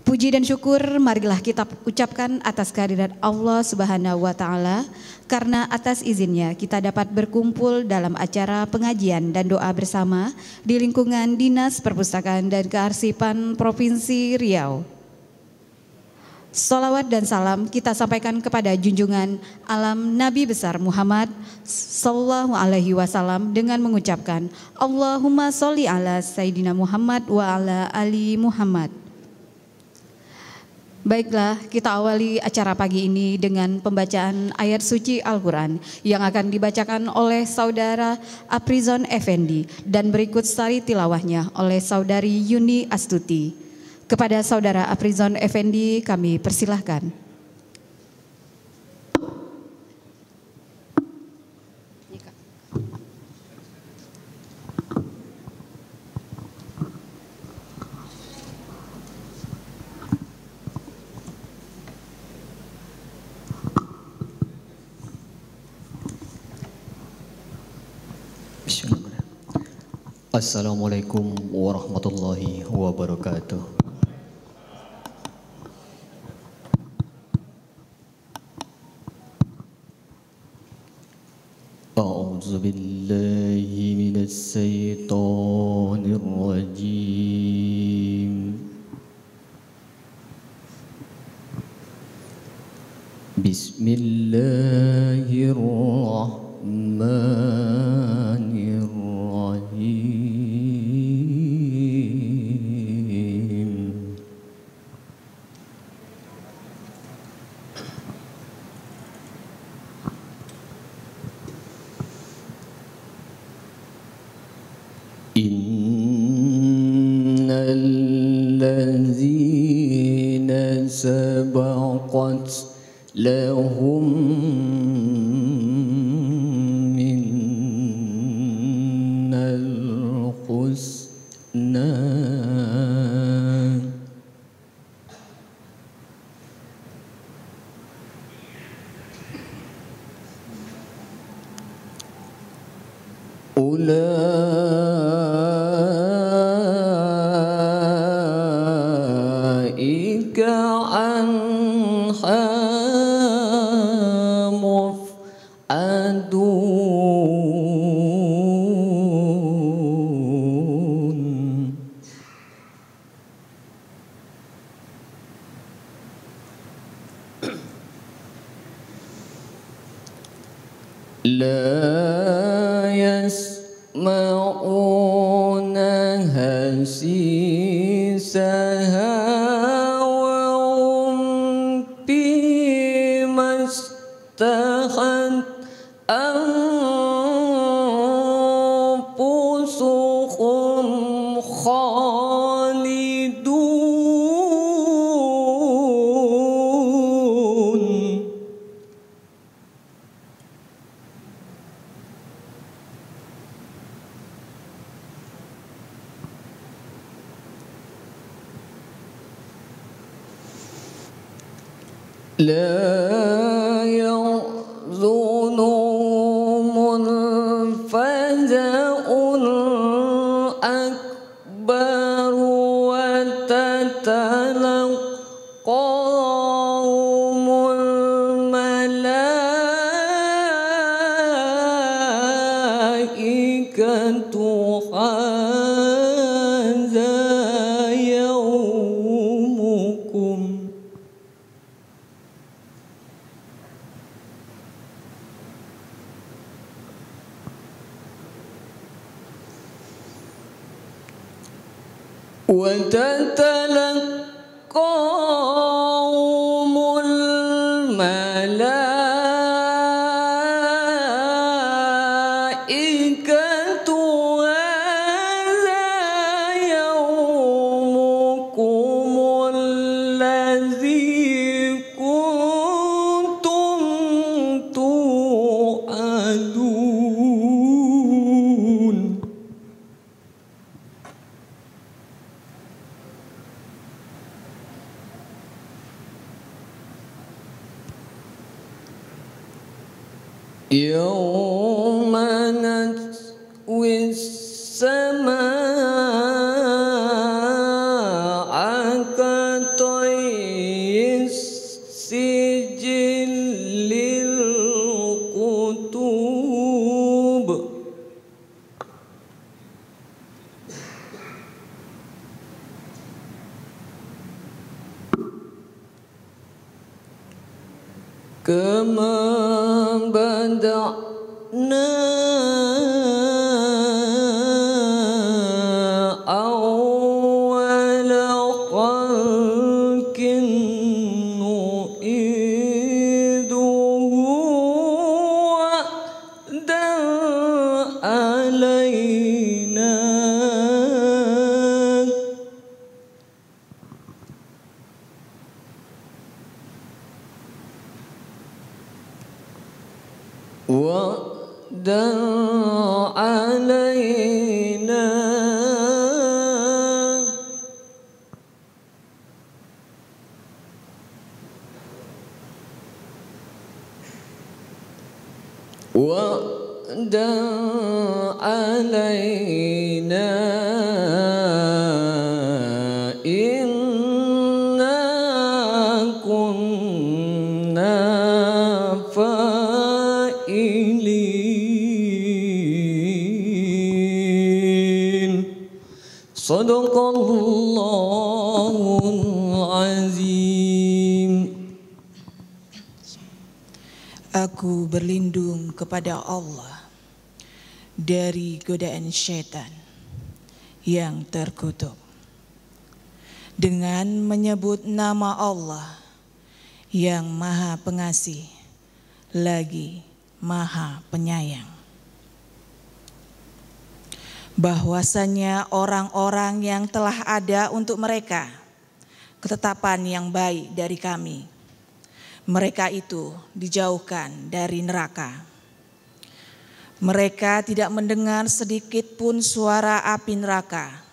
Puji dan syukur marilah kita ucapkan atas kehadirat Allah Subhanahu wa taala, karena atas izinnya kita dapat berkumpul dalam acara pengajian dan doa bersama di lingkungan Dinas Perpustakaan dan Kearsipan Provinsi Riau. Salawat dan salam kita sampaikan kepada junjungan alam Nabi besar Muhammad sallallahu alaihi wasallam dengan mengucapkan Allahumma sholli ala Sayyidina Muhammad wa ala ali Muhammad. Baiklah, kita awali acara pagi ini dengan pembacaan ayat suci Al-Quran yang akan dibacakan oleh Saudara Aprizon Effendi dan berikut sari tilawahnya oleh Saudari Yuni Astuti. Kepada Saudara Aprizon Effendi kami persilahkan. Assalamualaikum warahmatullahi wabarakatuh. A'udzu billahi minasy syaithanir rajim. Bismillahirrahmanirrahim. Innal ladzina sabaqat lahum minnal husna ulaika anha muf'adun. La yasma'una hasisaha wa hum bimastahat anfusuhum khalidun. La yahzunhumul faza'ul akbar wa tatalaqahumul malaikatu hadza yaumukum. وتتلقاهم الملائكة هذا يومكم الذي كنتم توعدون. يوم نطوي السماء كطي كما بدأنا أول خلق نعيده وعدا علينا وعدا علينا وعدا علينا إنا كنا فاعلين صدق الله العظيم. Aku berlindung kepada Allah dari godaan syaitan yang terkutuk dengan menyebut nama Allah yang Maha Pengasih lagi Maha Penyayang. Bahwasanya orang-orang yang telah ada untuk mereka ketetapan yang baik dari kami, mereka itu dijauhkan dari neraka. Mereka tidak mendengar sedikit pun suara api neraka,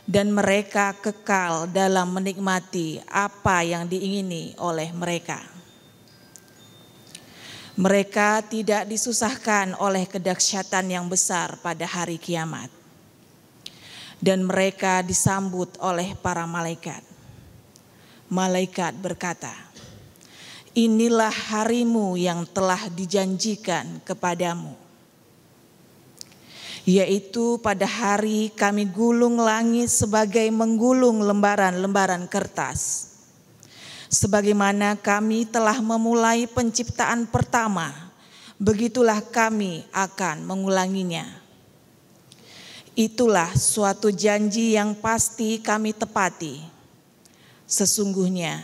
dan mereka kekal dalam menikmati apa yang diingini oleh mereka. Mereka tidak disusahkan oleh kedahsyatan yang besar pada hari kiamat, dan mereka disambut oleh para malaikat. Malaikat berkata, "Inilah harimu yang telah dijanjikan kepadamu, yaitu pada hari kami gulung langit sebagai menggulung lembaran-lembaran kertas. Sebagaimana kami telah memulai penciptaan pertama, begitulah kami akan mengulanginya. Itulah suatu janji yang pasti kami tepati. Sesungguhnya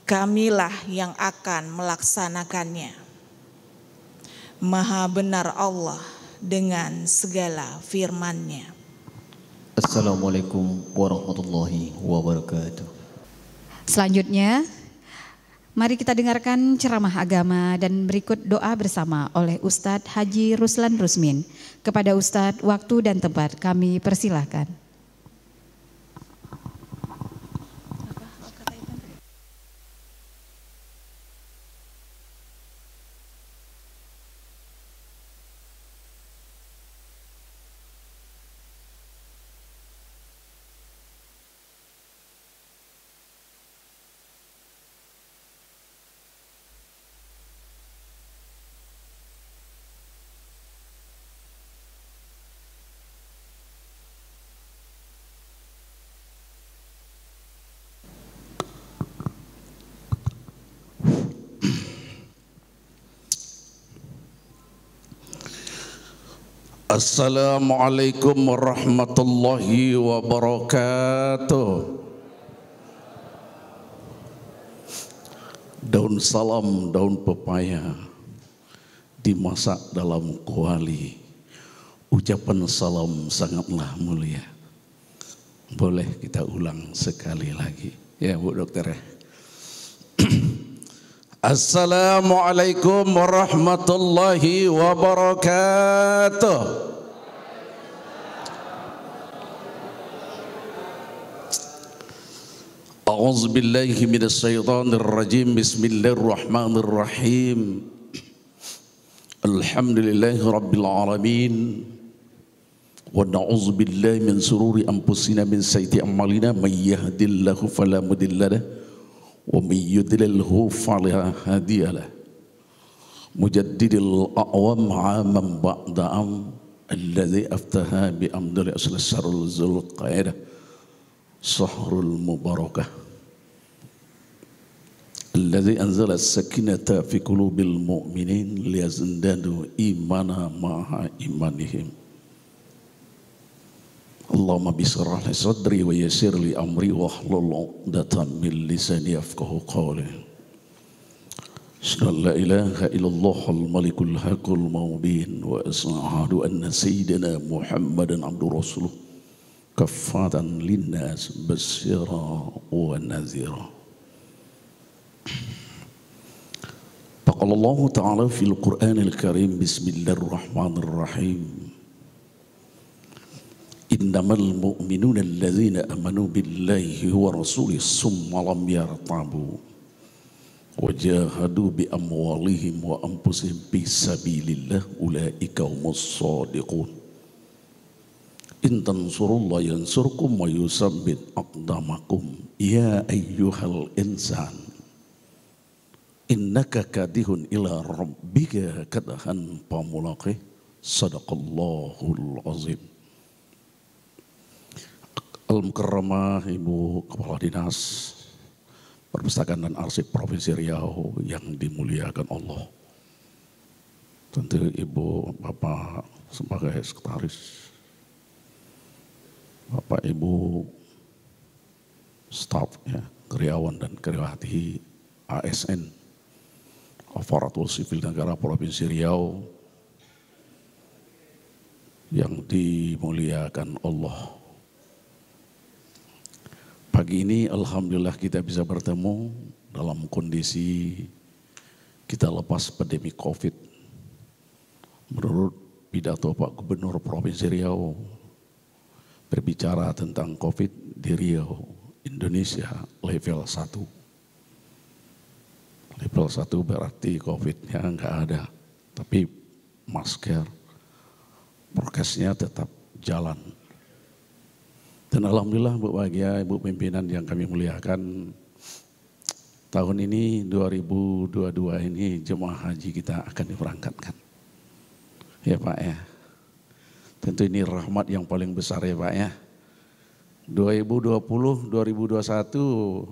kamilah yang akan melaksanakannya. Maha benar Allah dengan segala firman-Nya." Assalamualaikum warahmatullahi wabarakatuh. Selanjutnya, mari kita dengarkan ceramah agama dan berikut doa bersama oleh Ustadz Haji Ruslan Rusmin. Kepada Ustadz, waktu dan tempat kami persilahkan. Assalamualaikum warahmatullahi wabarakatuh. Daun salam, daun pepaya dimasak dalam kuali. Ucapan salam sangatlah mulia. Boleh kita ulang sekali lagi, ya Bu Dokter ya. Assalamualaikum warahmatullahi wabarakatuh. A'udzu billahi minasy syaithanir rajim. Bismillahirrahmanirrahim. Alhamdulillahi rabbil alamin. Wa na'udzu billahi min sururi anfusina min sayyiati a'malina may yahdihillahu fala mudilla lahu wa may yudlilhu fala hadiya lahu. Mujaddidil a'wam 'aman ba'da am alladzi aftaha bi amdal asl syarul zulqaidah sahrul mubarakah Alladzi anzala as-sakinata fi qulubil mu'minin liyazdadu imana ma'a imanihim. Allahumma bishrah li sadri wa yassir li amri wahlul 'uqdatam min lisani yafqahu qawli. Asyhadu an la ilaha illallah al-malikul haqqul mubin wa asyhadu anna sayyidina Muhammadan abdur rasuluh kaffatan linnas basyira wa nadhira. Qala Allah Ta'ala fil Qur'anil Karim bismillahirrahmanirrahim. Innamal mu'minuna alladzina amanu billahi wa rasulih summa lam yartabu wajahadu bi amwalihim wa anfusihim fi sabilillah ulaika humus shadiqun. In tansurullah yansurkum wa yusabbit aqdamakum. Ya ayyuhal insan innaka kadihun ila rabbika kadahan pamulaqih. Sadaqallahul azim. Al-Mukarramah Ibu Kepala Dinas Perpustakaan dan Arsip Provinsi Riau yang dimuliakan Allah. Tentu Ibu Bapak sebagai sekretaris, Bapak Ibu staf ya, karyawan dan karyawati ASN Aparatur Sipil Negara Provinsi Riau yang dimuliakan Allah. Pagi ini alhamdulillah kita bisa bertemu dalam kondisi kita lepas pandemi Covid. Menurut pidato Pak Gubernur Provinsi Riau berbicara tentang Covid di Riau, Indonesia level 1. Level 1 berarti Covid-nya enggak ada, tapi masker, prokesnya tetap jalan. Dan alhamdulillah Bu Bahagia, Ibu Pimpinan yang kami muliakan, tahun ini 2022 ini jemaah haji kita akan diberangkatkan. Ya Pak ya, tentu ini rahmat yang paling besar ya Pak ya. 2020, 2021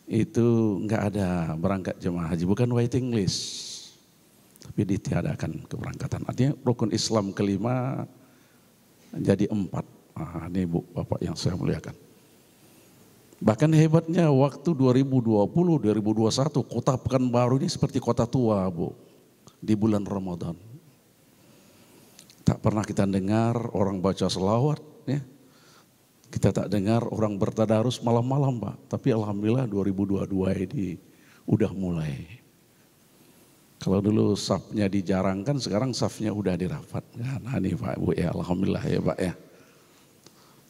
itu enggak ada berangkat jemaah haji, bukan waiting list, tapi ditiadakan keberangkatan. Artinya rukun Islam kelima jadi 4. Ini Bu Bapak yang saya muliakan. Bahkan hebatnya waktu 2020, 2021 kota Pekanbaru ini seperti kota tua Bu. Di bulan Ramadan. Tak pernah kita dengar orang baca selawat ya. Kita tak dengar orang bertadarus malam-malam Pak. Tapi alhamdulillah 2022 ini udah mulai. Kalau dulu safnya dijarangkan, sekarang safnya udah dirapatkan. Nah ini Pak Bu ya, alhamdulillah ya Pak ya.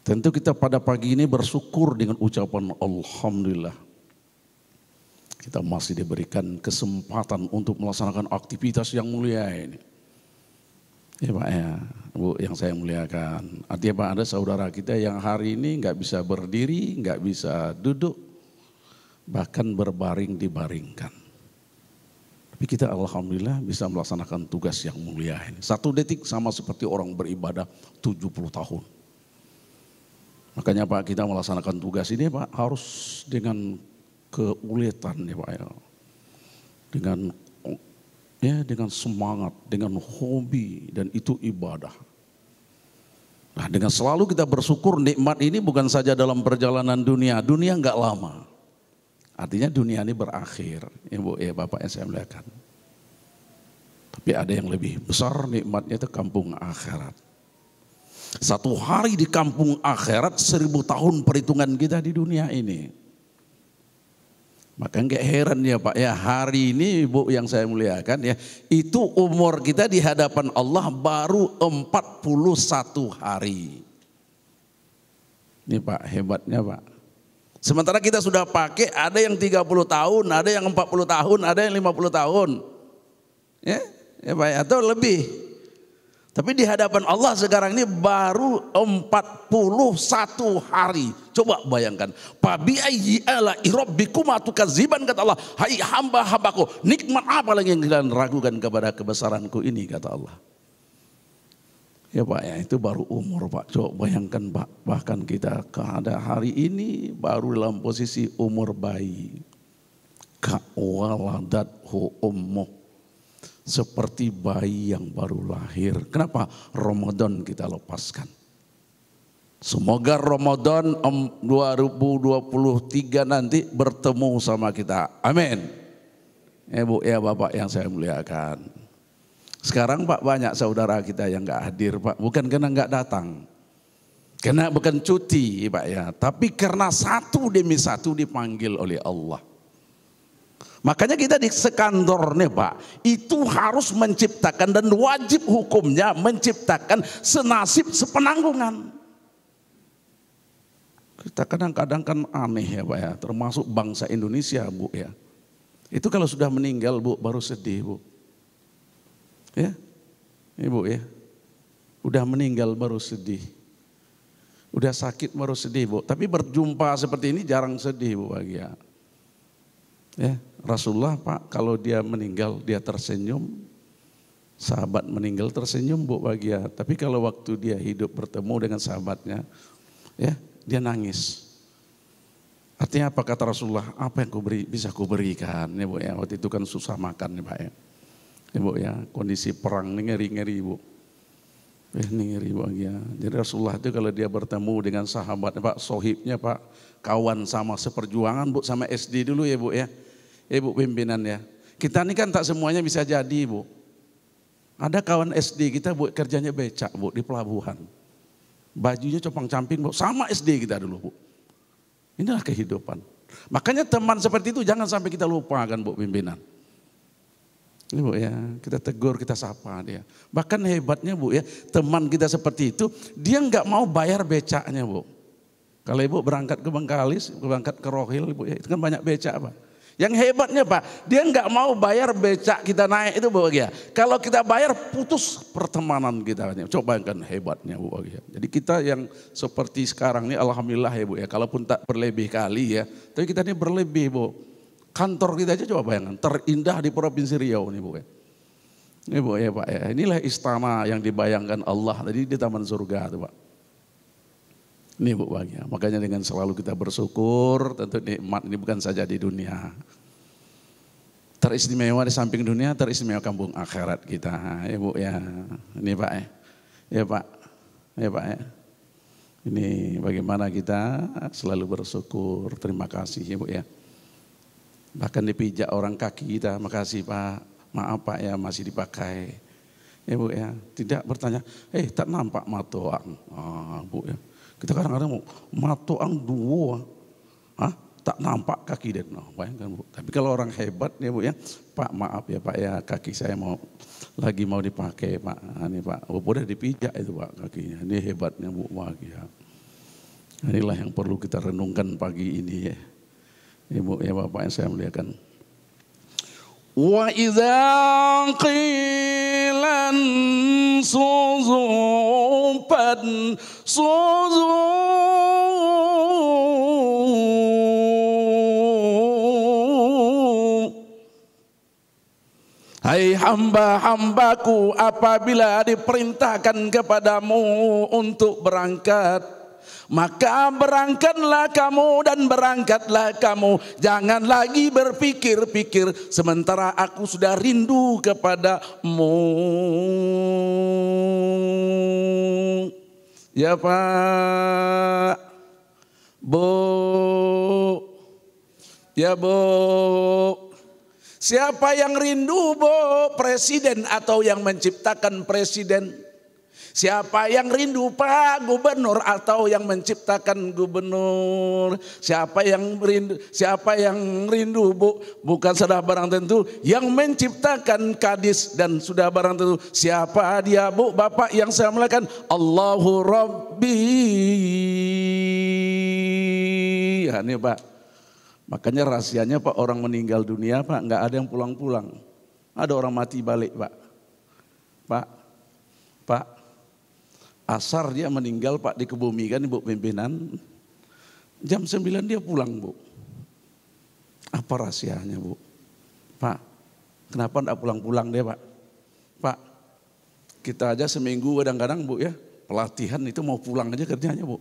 Tentu kita pada pagi ini bersyukur dengan ucapan alhamdulillah. Kita masih diberikan kesempatan untuk melaksanakan aktivitas yang mulia ini. Ya Pak ya, Bu yang saya muliakan. Artinya Pak, ada saudara kita yang hari ini nggak bisa berdiri, nggak bisa duduk, bahkan berbaring dibaringkan. Tapi kita alhamdulillah bisa melaksanakan tugas yang mulia ini. 1 detik sama seperti orang beribadah 70 tahun. Makanya Pak, kita melaksanakan tugas ini Pak harus dengan keuletan ya Pak ya. Dengan semangat, dengan hobi, dan itu ibadah. Nah dengan selalu kita bersyukur nikmat ini bukan saja dalam perjalanan dunia enggak lama. Artinya dunia ini berakhir, Ibu ya Bapak yang saya muliakan. Tapi ada yang lebih besar nikmatnya itu kampung akhirat. 1 hari di kampung akhirat 1000 tahun perhitungan kita di dunia ini. Maka enggak heran ya Pak ya, hari ini Ibu yang saya muliakan ya, itu umur kita di hadapan Allah baru 41 hari. Ini Pak hebatnya Pak. Sementara kita sudah pakai ada yang 30 tahun, ada yang 40 tahun, ada yang 50 tahun. Ya Pak ya, atau lebih. Tapi di hadapan Allah sekarang ini baru 41 hari. Coba bayangkan. Fabi ayyi ala'i rabbikuma tukadziban, kata Allah. Hai hamba-hambaku, nikmat apa lagi yang kalian ragukan kepada kebesaranku ini, kata Allah. Ya Pak ya, itu baru umur Pak. Coba bayangkan Pak, bahkan kita ada hari ini baru dalam posisi umur bayi. ka'waladathu ummuh, seperti bayi yang baru lahir. Kenapa Ramadan kita lepaskan? Semoga Ramadan 2023 nanti bertemu sama kita. Amin. Ibu ya Bapak yang saya muliakan. Sekarang Pak banyak saudara kita yang nggak hadir Pak, bukan karena nggak datang, karena bukan cuti Pak ya, tapi karena satu demi satu dipanggil oleh Allah. Makanya kita di sekantor nih Pak, itu harus menciptakan dan wajib hukumnya menciptakan senasib sepenanggungan. Kita kadang-kadang kan aneh ya Pak ya, termasuk bangsa Indonesia Bu ya. Itu kalau sudah meninggal Bu baru sedih Bu. Ya, Ibu ya, udah meninggal baru sedih, udah sakit baru sedih Bu. Tapi berjumpa seperti ini jarang sedih Bu bahagia. Ya, Rasulullah Pak kalau dia meninggal dia tersenyum, sahabat meninggal tersenyum Bu bahagia. Tapi kalau waktu dia hidup bertemu dengan sahabatnya, ya dia nangis. Artinya apa kata Rasulullah? Apa yang bisa kuberikan? Ya Bu ya, waktu itu kan susah makan ya Pak ya. Ibu ya, kondisi perang ini ngeri-ngeri Bu. Ini ngeri bahagia. Jadi Rasulullah itu kalau dia bertemu dengan sahabat Pak, sohibnya Pak, kawan sama seperjuangan Bu, sama SD dulu ya Bu ya. Ibu pimpinan ya. Kita ini kan tak semuanya bisa jadi Bu. Ada kawan SD kita Bu, kerjanya becak Bu di pelabuhan. Bajunya compang-camping Bu, sama SD kita dulu Bu. Inilah kehidupan. Makanya teman seperti itu jangan sampai kita lupakan Bu pimpinan. Ini Bu ya, kita tegur, kita sapa dia. Bahkan hebatnya Bu ya, teman kita seperti itu, dia nggak mau bayar becaknya Bu. Kalau Ibu berangkat ke Bengkalis, berangkat ke Rohil Ibu ya, itu kan banyak becak Pak. Yang hebatnya Pak, dia nggak mau bayar becak kita naik itu Bu ya. Kalau kita bayar putus pertemanan kita. Coba kan hebatnya Bu ya. Jadi kita yang seperti sekarang ini alhamdulillah ya Bu ya, kalaupun tak berlebih kali ya, tapi kita ini berlebih Bu. Kantor kita aja coba bayangkan, terindah di Provinsi Riau nih Bu ya. Ini Bu ya Pak ya, inilah istana yang dibayangkan Allah tadi di taman surga tuh Pak. Ini Bu bahagia, makanya dengan selalu kita bersyukur, tentu nikmat ini bukan saja di dunia. Teristimewa di samping dunia, teristimewa kampung akhirat kita ya Bu ya. Ini Pak ya, ya Pak, ya Pak ya. Ini bagaimana kita selalu bersyukur, terima kasih ya Bu ya. Bahkan dipijak orang kaki kita, makasih Pak, maaf Pak ya masih dipakai. Ya Bu ya, tidak bertanya, tak nampak matoang. Bu ya, kita kadang-kadang mau matoang dua, tak nampak kaki dan bayangkan Bu. Tapi kalau orang hebat ya Bu ya, Pak maaf ya Pak ya kaki saya lagi mau dipakai Pak. Ini Pak, udah dipijak itu Pak kakinya. Ini hebatnya Bu bahagia. Inilah yang perlu kita renungkan pagi ini ya. Ibu ya Bapak yang saya muliakan. Wa idza qilan suzupan suzu hai hamba-hambaku apabila diperintahkan kepadamu untuk berangkat, maka berangkatlah kamu dan berangkatlah kamu. Jangan lagi berpikir-pikir sementara aku sudah rindu kepadamu. Ya Pak, Bu, ya Bu. Siapa yang rindu Bu? Presiden atau yang menciptakan presiden? Siapa yang rindu Pak Gubernur atau yang menciptakan gubernur? Siapa yang rindu Bu? Bukan sudah barang tentu yang menciptakan Kadis dan sudah barang tentu siapa dia Bu? Bapak yang saya muliakan, Allahu Rabbi. Ya, ini Pak. Makanya rahasianya Pak, orang meninggal dunia Pak nggak ada yang pulang-pulang. Ada orang mati balik Pak. Pak. Asar dia meninggal Pak di Kebumikan Ibu pimpinan. Jam 9 dia pulang Bu. Apa rahasianya Bu? Pak, kenapa enggak pulang-pulang dia Pak? Pak, kita aja seminggu kadang-kadang Bu ya, pelatihan itu mau pulang aja kerjanya Bu.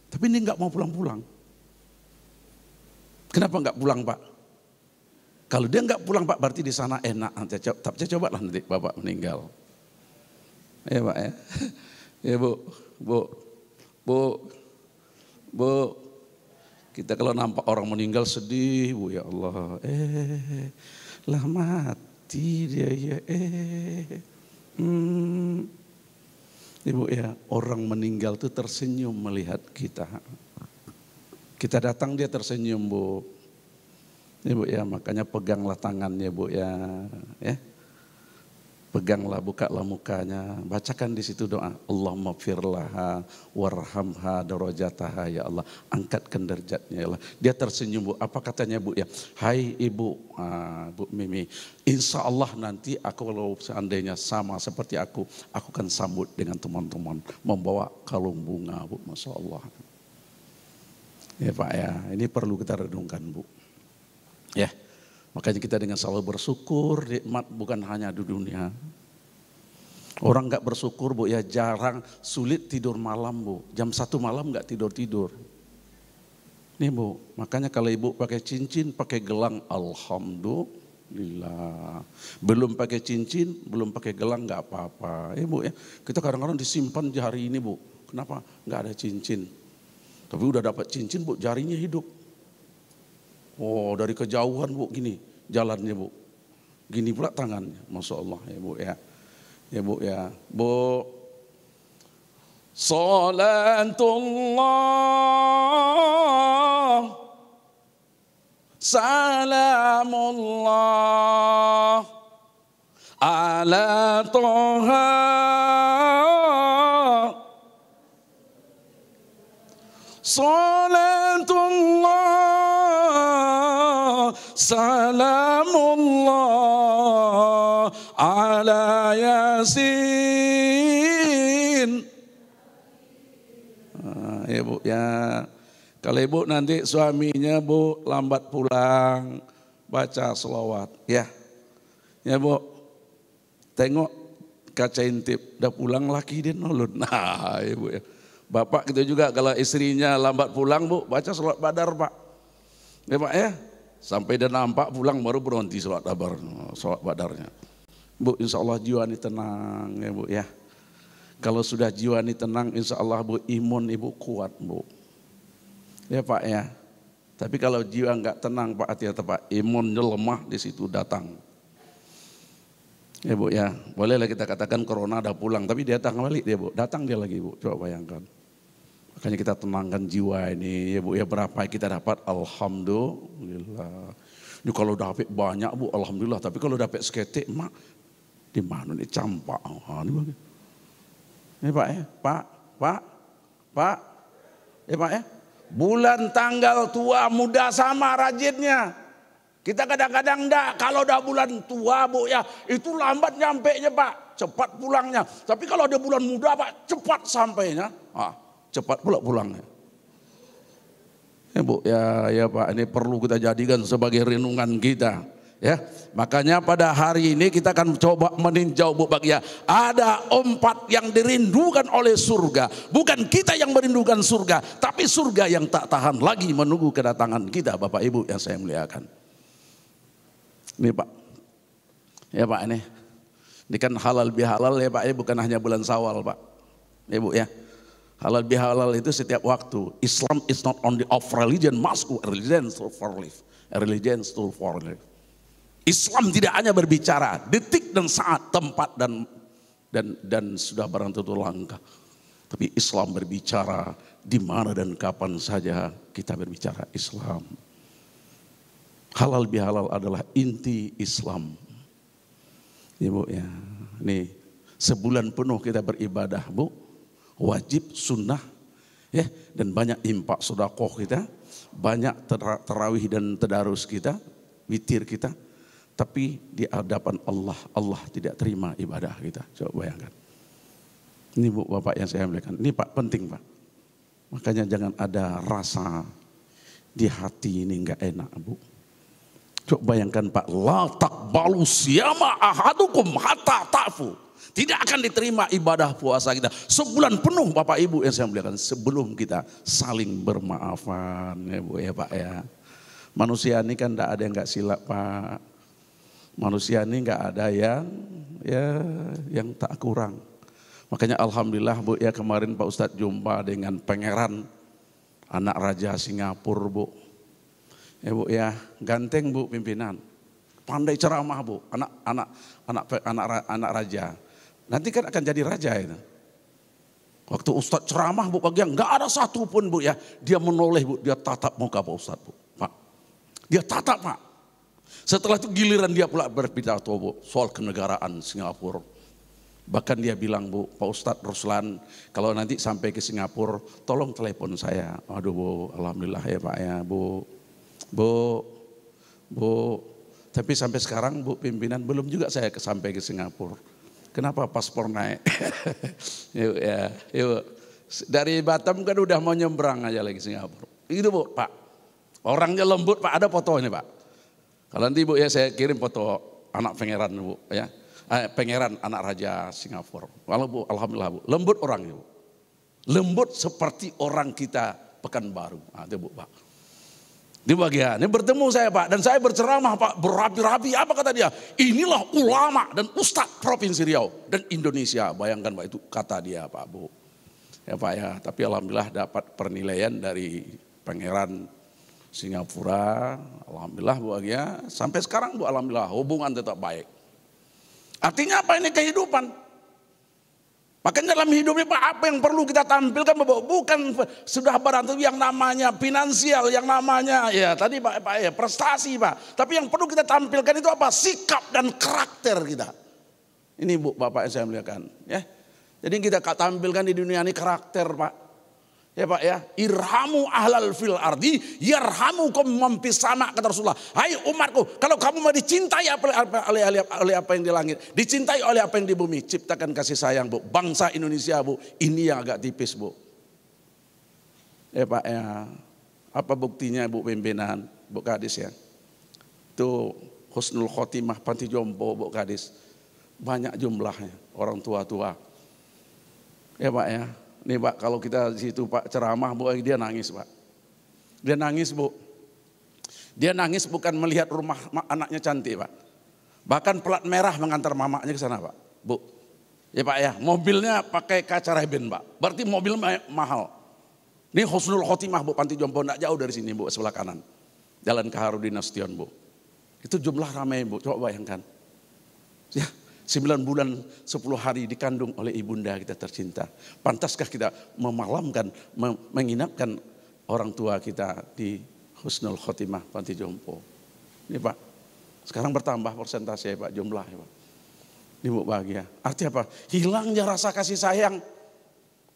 Tapi ini enggak mau pulang-pulang. Kenapa enggak pulang Pak? Kalau dia nggak pulang Pak, berarti di sana enak. Tapi coba lah nanti Bapak meninggal. Ya Pak ya. Ya Bu. Kita kalau nampak orang meninggal sedih Bu, ya Allah. Lah mati dia ya. Ibu ya, orang meninggal tuh tersenyum melihat kita. Kita datang dia tersenyum Bu. Ibu ya, makanya peganglah tangannya Bu ya. Peganglah, bukalah mukanya, bacakan di situ doa. Allahumma firlaha warhamha darajataha ya Allah. Angkatkan derajatnya ya Allah. Dia tersenyum Bu. Apa katanya Bu ya? Hai Ibu, Bu Mimi, insya Allah nanti aku kalau seandainya sama seperti aku akan sambut dengan teman-teman. Membawa kalung bunga Bu, Masya Allah. Ya Pak ya, ini perlu kita renungkan Bu. Ya, makanya kita dengan selalu bersyukur, nikmat bukan hanya di dunia. Orang nggak bersyukur Bu ya, jarang, sulit tidur malam Bu. Jam 1 malam nggak tidur-tidur. Nih Bu, makanya kalau Ibu pakai cincin, pakai gelang, alhamdulillah. Belum pakai cincin, belum pakai gelang nggak apa-apa. Ya Bu ya, kita kadang-kadang disimpan jari ini Bu. Kenapa? Nggak ada cincin. Tapi udah dapat cincin Bu, jarinya hidup. Oh, dari kejauhan Bu gini jalannya Bu. Gini pula tangannya. Masya Allah ya Bu ya. Ya Bu ya. Bu. Salatullah. Salamullah. Ala Toha. Salatullah. Salamullah ala Yasin. Ya Bu ya. Kalau Ibu nanti suaminya Bu lambat pulang, baca selawat ya. Ya Bu. Tengok kaca intip, udah pulang laki dia nolun. Nah ya Bu ya. Bapak gitu juga kalau istrinya lambat pulang Bu, baca selawat badar Pak. Ya Pak ya. Sampai dia nampak pulang baru berhenti sholat badarnya. Bu, insya Allah jiwa ini tenang ya Bu ya. Kalau sudah jiwa ini tenang, insya Allah Bu, imun Ibu kuat Bu. Ya Pak ya. Tapi kalau jiwa nggak tenang Pak, hati-hati Pak, imunnya lemah di situ datang. Ya Bu ya, bolehlah kita katakan corona udah pulang, tapi dia datang balik dia Bu, datang dia lagi Bu, coba bayangkan. Makanya kita tenangkan jiwa ini ya Bu ya, berapa kita dapat alhamdulillah. Ini kalau dapat banyak Bu alhamdulillah, tapi kalau dapat seketik mak di mana nih campak. Ini Pak ya, Pak. Ya Pak ya. Bulan tanggal tua muda sama rajinnya. Kita kadang-kadang enggak, kalau udah bulan tua Bu ya, itu lambat nyampenya Pak, cepat pulangnya. Tapi kalau ada bulan muda Pak, cepat sampainya. Cepat pula pulangnya. Ya Bu, ya Pak, ini perlu kita jadikan sebagai renungan kita. Ya, makanya pada hari ini kita akan coba meninjau Bu Bagia. Ada 4 yang dirindukan oleh surga. Bukan kita yang merindukan surga, tapi surga yang tak tahan lagi menunggu kedatangan kita Bapak Ibu yang saya muliakan. Ini Pak, ya Pak ini kan halal bihalal ya Pak ya, bukan hanya bulan Syawal Pak. Ya Bu ya. Halal bihalal itu setiap waktu. Islam is not only of religion, must a religion for life. A religion for life. Islam tidak hanya berbicara detik dan saat, tempat dan sudah barang tentu langkah. Tapi Islam berbicara di mana dan kapan saja kita berbicara Islam. Halal bihalal adalah inti Islam. Ibu ya, nih sebulan penuh kita beribadah Bu. Wajib, sunnah, ya, dan banyak impak sedekah kita, banyak tarawih dan tadarus kita, witir kita, tapi di hadapan Allah, Allah tidak terima ibadah kita. Coba bayangkan. Ini Bu Bapak yang saya muliakan, ini Pak penting Pak. Makanya jangan ada rasa di hati ini enggak enak Bu. Coba bayangkan Pak, la taqbalu siyama ahadukum hatta ta'fu. Tidak akan diterima ibadah puasa kita sebulan penuh Bapak Ibu yang saya muliakan sebelum kita saling bermaafan ya Bu ya Pak ya. Manusia ini kan tidak ada yang nggak silap Pak. Manusia ini nggak ada yang tak kurang. Makanya alhamdulillah Bu ya, kemarin Pak Ustadz jumpa dengan pangeran anak raja Singapura Bu. Ya Bu ya, ganteng Bu pimpinan. Pandai ceramah Bu, anak raja. Nanti kan akan jadi raja itu. Waktu Ustadz ceramah Bu pagi, nggak ada satu pun Bu ya, dia menoleh Bu, dia tatap muka Pak Ustadz Bu. Pak, dia tatap Pak. Setelah itu giliran dia pula berpidato Bu, soal kenegaraan Singapura. Bahkan dia bilang Bu, Pak Ustadz Ruslan, kalau nanti sampai ke Singapura, tolong telepon saya. Aduh Bu, alhamdulillah ya Pak ya Bu. Bu, tapi sampai sekarang Bu pimpinan belum juga saya sampai ke Singapura. Kenapa paspor naik? Yuk. Dari Batam kan udah mau nyebrang aja lagi Singapura. Itu Bu, Pak. Orangnya lembut Pak, ada fotonya Pak. Kalau nanti Bu ya saya kirim foto anak pangeran Bu ya. Pangeran anak raja Singapura. Kalau Bu, alhamdulillah Bu, lembut orangnya Bu. Lembut seperti orang kita Pekanbaru. Itu Bu Pak. Di bagian ini bertemu saya Pak, dan saya berceramah Pak, berapi-rapi. Apa kata dia? Inilah ulama dan ustadz Provinsi Riau dan Indonesia. Bayangkan Pak, itu kata dia Pak Bu. Ya Pak ya, tapi alhamdulillah dapat penilaian dari pangeran Singapura. Alhamdulillah Bu ya, sampai sekarang Bu alhamdulillah hubungan tetap baik. Artinya apa ini kehidupan? Makanya dalam hidup ini Pak, apa yang perlu kita tampilkan bukan sudah barang yang namanya finansial, yang namanya ya tadi Pak ya prestasi Pak. Tapi yang perlu kita tampilkan itu apa? Sikap dan karakter kita. Ini Bu Bapak yang saya muliakan ya. Jadi kita tampilkan di dunia ini karakter Pak. Ya Pak ya, irhamu ahlal fil ardi yarhamukum man fis sama, kata Rasulullah. Hai umatku, kalau kamu mau dicintai oleh apa yang di langit, dicintai oleh apa yang di bumi, ciptakan kasih sayang Bu. Bangsa Indonesia Bu, ini yang agak tipis Bu. Ya Pak ya, apa buktinya Bu pimpinan, Bu Kadis ya. Itu Husnul Khotimah Panti Jompo Bu Kadis. Banyak jumlahnya, orang tua-tua. Ya Pak ya. Nih Pak, kalau kita di situ Pak ceramah Bu, dia nangis Pak. Dia nangis Bu. Dia nangis bukan melihat rumah anaknya cantik Pak. Bahkan plat merah mengantar mamanya ke sana Pak. Bu. Ya Pak ya, mobilnya pakai kaca reben Pak. Berarti mobil mahal. Ini Husnul Khotimah Bu Panti Jompo, enggak jauh dari sini Bu, sebelah kanan. Jalan Kaharudin Nasution Bu. Itu jumlah ramai Bu, coba bayangkan. Ya. 9 bulan 10 hari dikandung oleh ibunda kita tercinta. Pantaskah kita memalamkan, menginapkan orang tua kita di Husnul Khotimah Panti Jompo? Ini Pak, sekarang bertambah persentase Pak, jumlah Pak. Ini Bu bahagia. Artinya apa? Hilangnya rasa kasih sayang.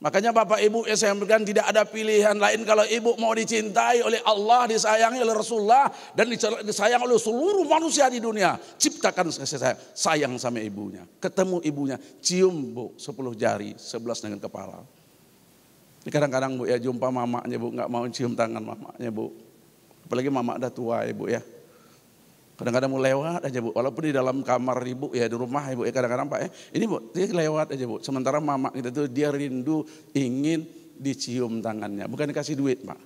Makanya Bapak Ibu ya saya berikan, tidak ada pilihan lain kalau ibu mau dicintai oleh Allah, disayangi oleh Rasulullah, dan disayang oleh seluruh manusia di dunia. Ciptakan kasih sayang sama ibunya. Ketemu ibunya, cium Bu 10 jari, 11 dengan kepala. Kadang-kadang Bu ya jumpa mamanya Bu, nggak mau cium tangan mamanya Bu. Apalagi mama udah tua ya Bu ya. Kadang-kadang mau lewat aja Bu, walaupun di dalam kamar Ibu ya, di rumah Ibu ya, kadang-kadang Pak ya, ini Bu, dia lewat aja Bu. Sementara mama kita tuh dia rindu ingin dicium tangannya, bukan dikasih duit Pak.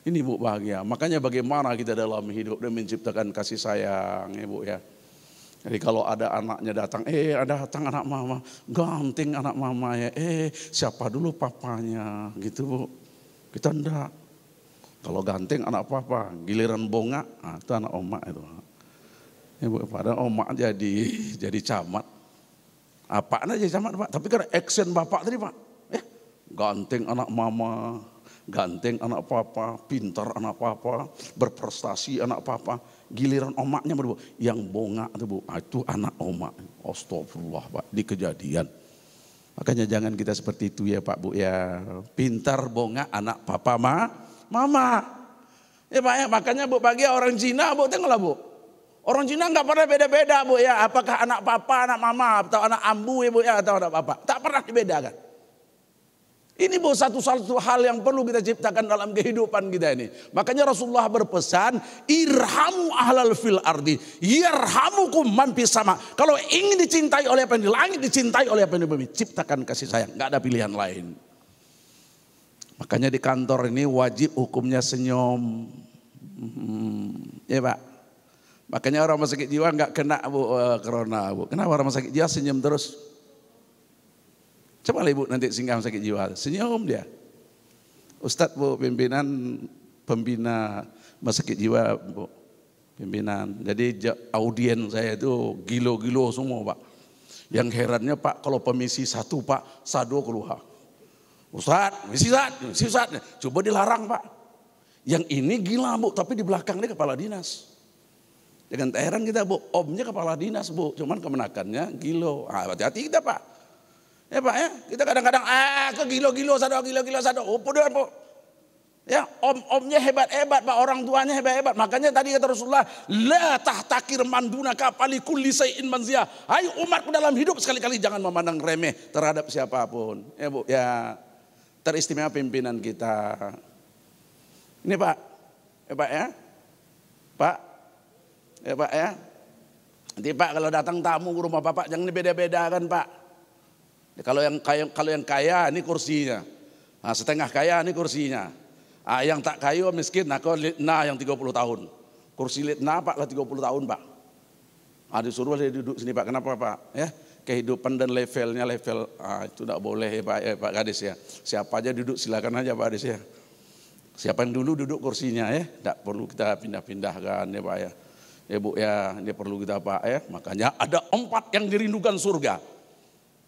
Ini Bu bahagia, makanya bagaimana kita dalam hidup dan menciptakan kasih sayang ya Bu ya. Jadi kalau ada anaknya datang, ada datang anak mama, ganteng anak mama ya, siapa dulu papanya gitu Bu. Kita enggak. Kalau ganteng anak papa, giliran bonga, itu anak omak itu. Ya Bu, padahal omak jadi camat. Apaan aja camat Pak, tapi kan action bapak tadi Pak. Ganteng anak mama, ganteng anak papa, pintar anak papa, berprestasi anak papa. Giliran omaknya Bu, yang bonga itu Bu, itu anak omak. Astagfirullah Pak, di kejadian. Makanya jangan kita seperti itu ya Pak Bu ya. Pintar bonga anak papa mama. Ya Pak ya, makanya Bu bahagia orang Cina Bu, tengoklah Bu. Orang Cina nggak pernah beda-beda Bu ya. Apakah anak papa, anak mama, atau anak ambu ya Bu ya, atau anak papa. Tak pernah dibedakan. Ini Bu satu hal yang perlu kita ciptakan dalam kehidupan kita ini. Makanya Rasulullah berpesan, irhamu ahlal fil ardi, yarhamukum man fis sama. Kalau ingin dicintai oleh apa yang di langit, dicintai oleh apa yang di bumi. Ciptakan kasih sayang, nggak ada pilihan lain. Makanya di kantor ini wajib hukumnya senyum. Ya Pak. Makanya orang sakit jiwa nggak kena Bu corona Bu. Kenapa orang sakit jiwa senyum terus? Coba Ibu nanti singgah sakit jiwa, senyum dia. Ustadz Bu, pembina sakit jiwa Bu, pimpinan. Jadi audien saya itu gilo-gilo semua Pak. Yang herannya Pak, kalau permisi satu Pak, sado keluar. Ustadz, misi Ustadz, coba dilarang Pak. Yang ini gila Bu, tapi di belakang dia kepala dinas. Jangan heran kita Bu, omnya kepala dinas Bu, cuman kemenakannya gilo. Hati-hati kita Pak. Ya Pak ya, kita kadang-kadang ke gilo-gilo sado. Oh udah Bu. Ya, omnya hebat-hebat Pak, orang tuanya hebat-hebat. Makanya tadi kata Rasulullah, la tahtakir mandunaka pali kulli say'in manziyah. Hai umatku dalam hidup sekali-kali jangan memandang remeh terhadap siapapun. Ya Bu, ya teristimewa pimpinan kita. Ini Pak, ya Pak ya. Pak, ya Pak ya. Nanti Pak kalau datang tamu ke rumah Bapak jangan dibeda-bedakan Pak. Kalau yang kaya ini kursinya. Nah, setengah kaya ini kursinya. Yang tak kaya miskin, kau litna yang 30 tahun. Kursi litna Pak lah 30 tahun Pak. Disuruh dia duduk sini Pak, kenapa Pak? Ya, kehidupan dan levelnya itu tidak boleh ya Pak, Pak Kades ya. Siapa aja duduk silakan aja Pak Kades ya. Siapa yang dulu duduk kursinya ya, tidak perlu kita pindah-pindahkan ya Pak ya. Ya Bu ya, ini perlu kita Pak ya. Makanya ada 4 yang dirindukan surga.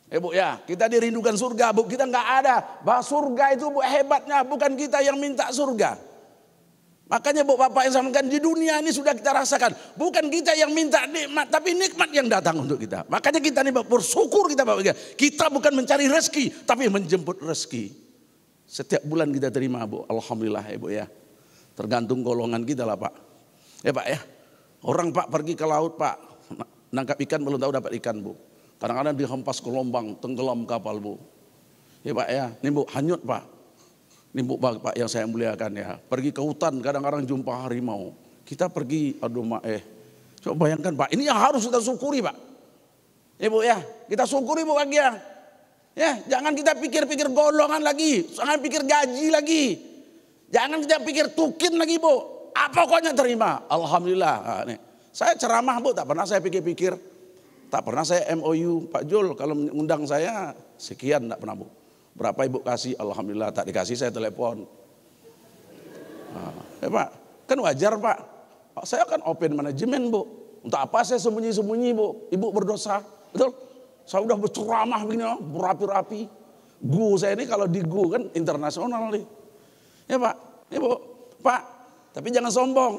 Bu ya, kita dirindukan surga Bu, kita nggak ada. Bahwa surga itu Bu hebatnya, bukan kita yang minta surga. Makanya Bu Bapak yang sampaikan di dunia ini sudah kita rasakan. Bukan kita yang minta nikmat, tapi nikmat yang datang untuk kita. Makanya kita nih bersyukur kita Bapak. Kita bukan mencari rezeki, tapi menjemput rezeki. Setiap bulan kita terima Bu, alhamdulillah ya Bu ya. Tergantung golongan kita lah Pak. Ya Pak ya, orang Pak pergi ke laut Pak, nangkap ikan belum tahu dapat ikan Bu. Kadang-kadang dihempas ke gelombang, tenggelam kapal Bu. Ya Pak ya, ini Bu hanyut Pak. Ini Bu Pak yang saya muliakan ya. Pergi ke hutan kadang-kadang jumpa harimau. Kita pergi, coba bayangkan Pak, ini yang harus kita syukuri Pak. Ya Bu ya, kita syukuri Bu bagian. Ya, jangan kita pikir-pikir golongan lagi, jangan pikir gaji lagi. Jangan kita pikir tukin lagi Bu. Pokoknya terima, alhamdulillah. Nih. Saya ceramah Bu, tak pernah saya pikir-pikir. Tak pernah saya MOU Pak Jul kalau mengundang saya sekian, tak pernah Bu. Berapa Ibu kasih? Alhamdulillah tak dikasih saya telepon. Ya Pak, kan wajar Pak. Saya kan open manajemen Bu. Untuk apa saya sembunyi-sembunyi Bu? Ibu berdosa, betul? Saya udah berceramah begini, berapi-rapi. Gu saya ini kalau di Gu kan internasional nih. Ya Pak, Ibu, Pak. Tapi jangan sombong,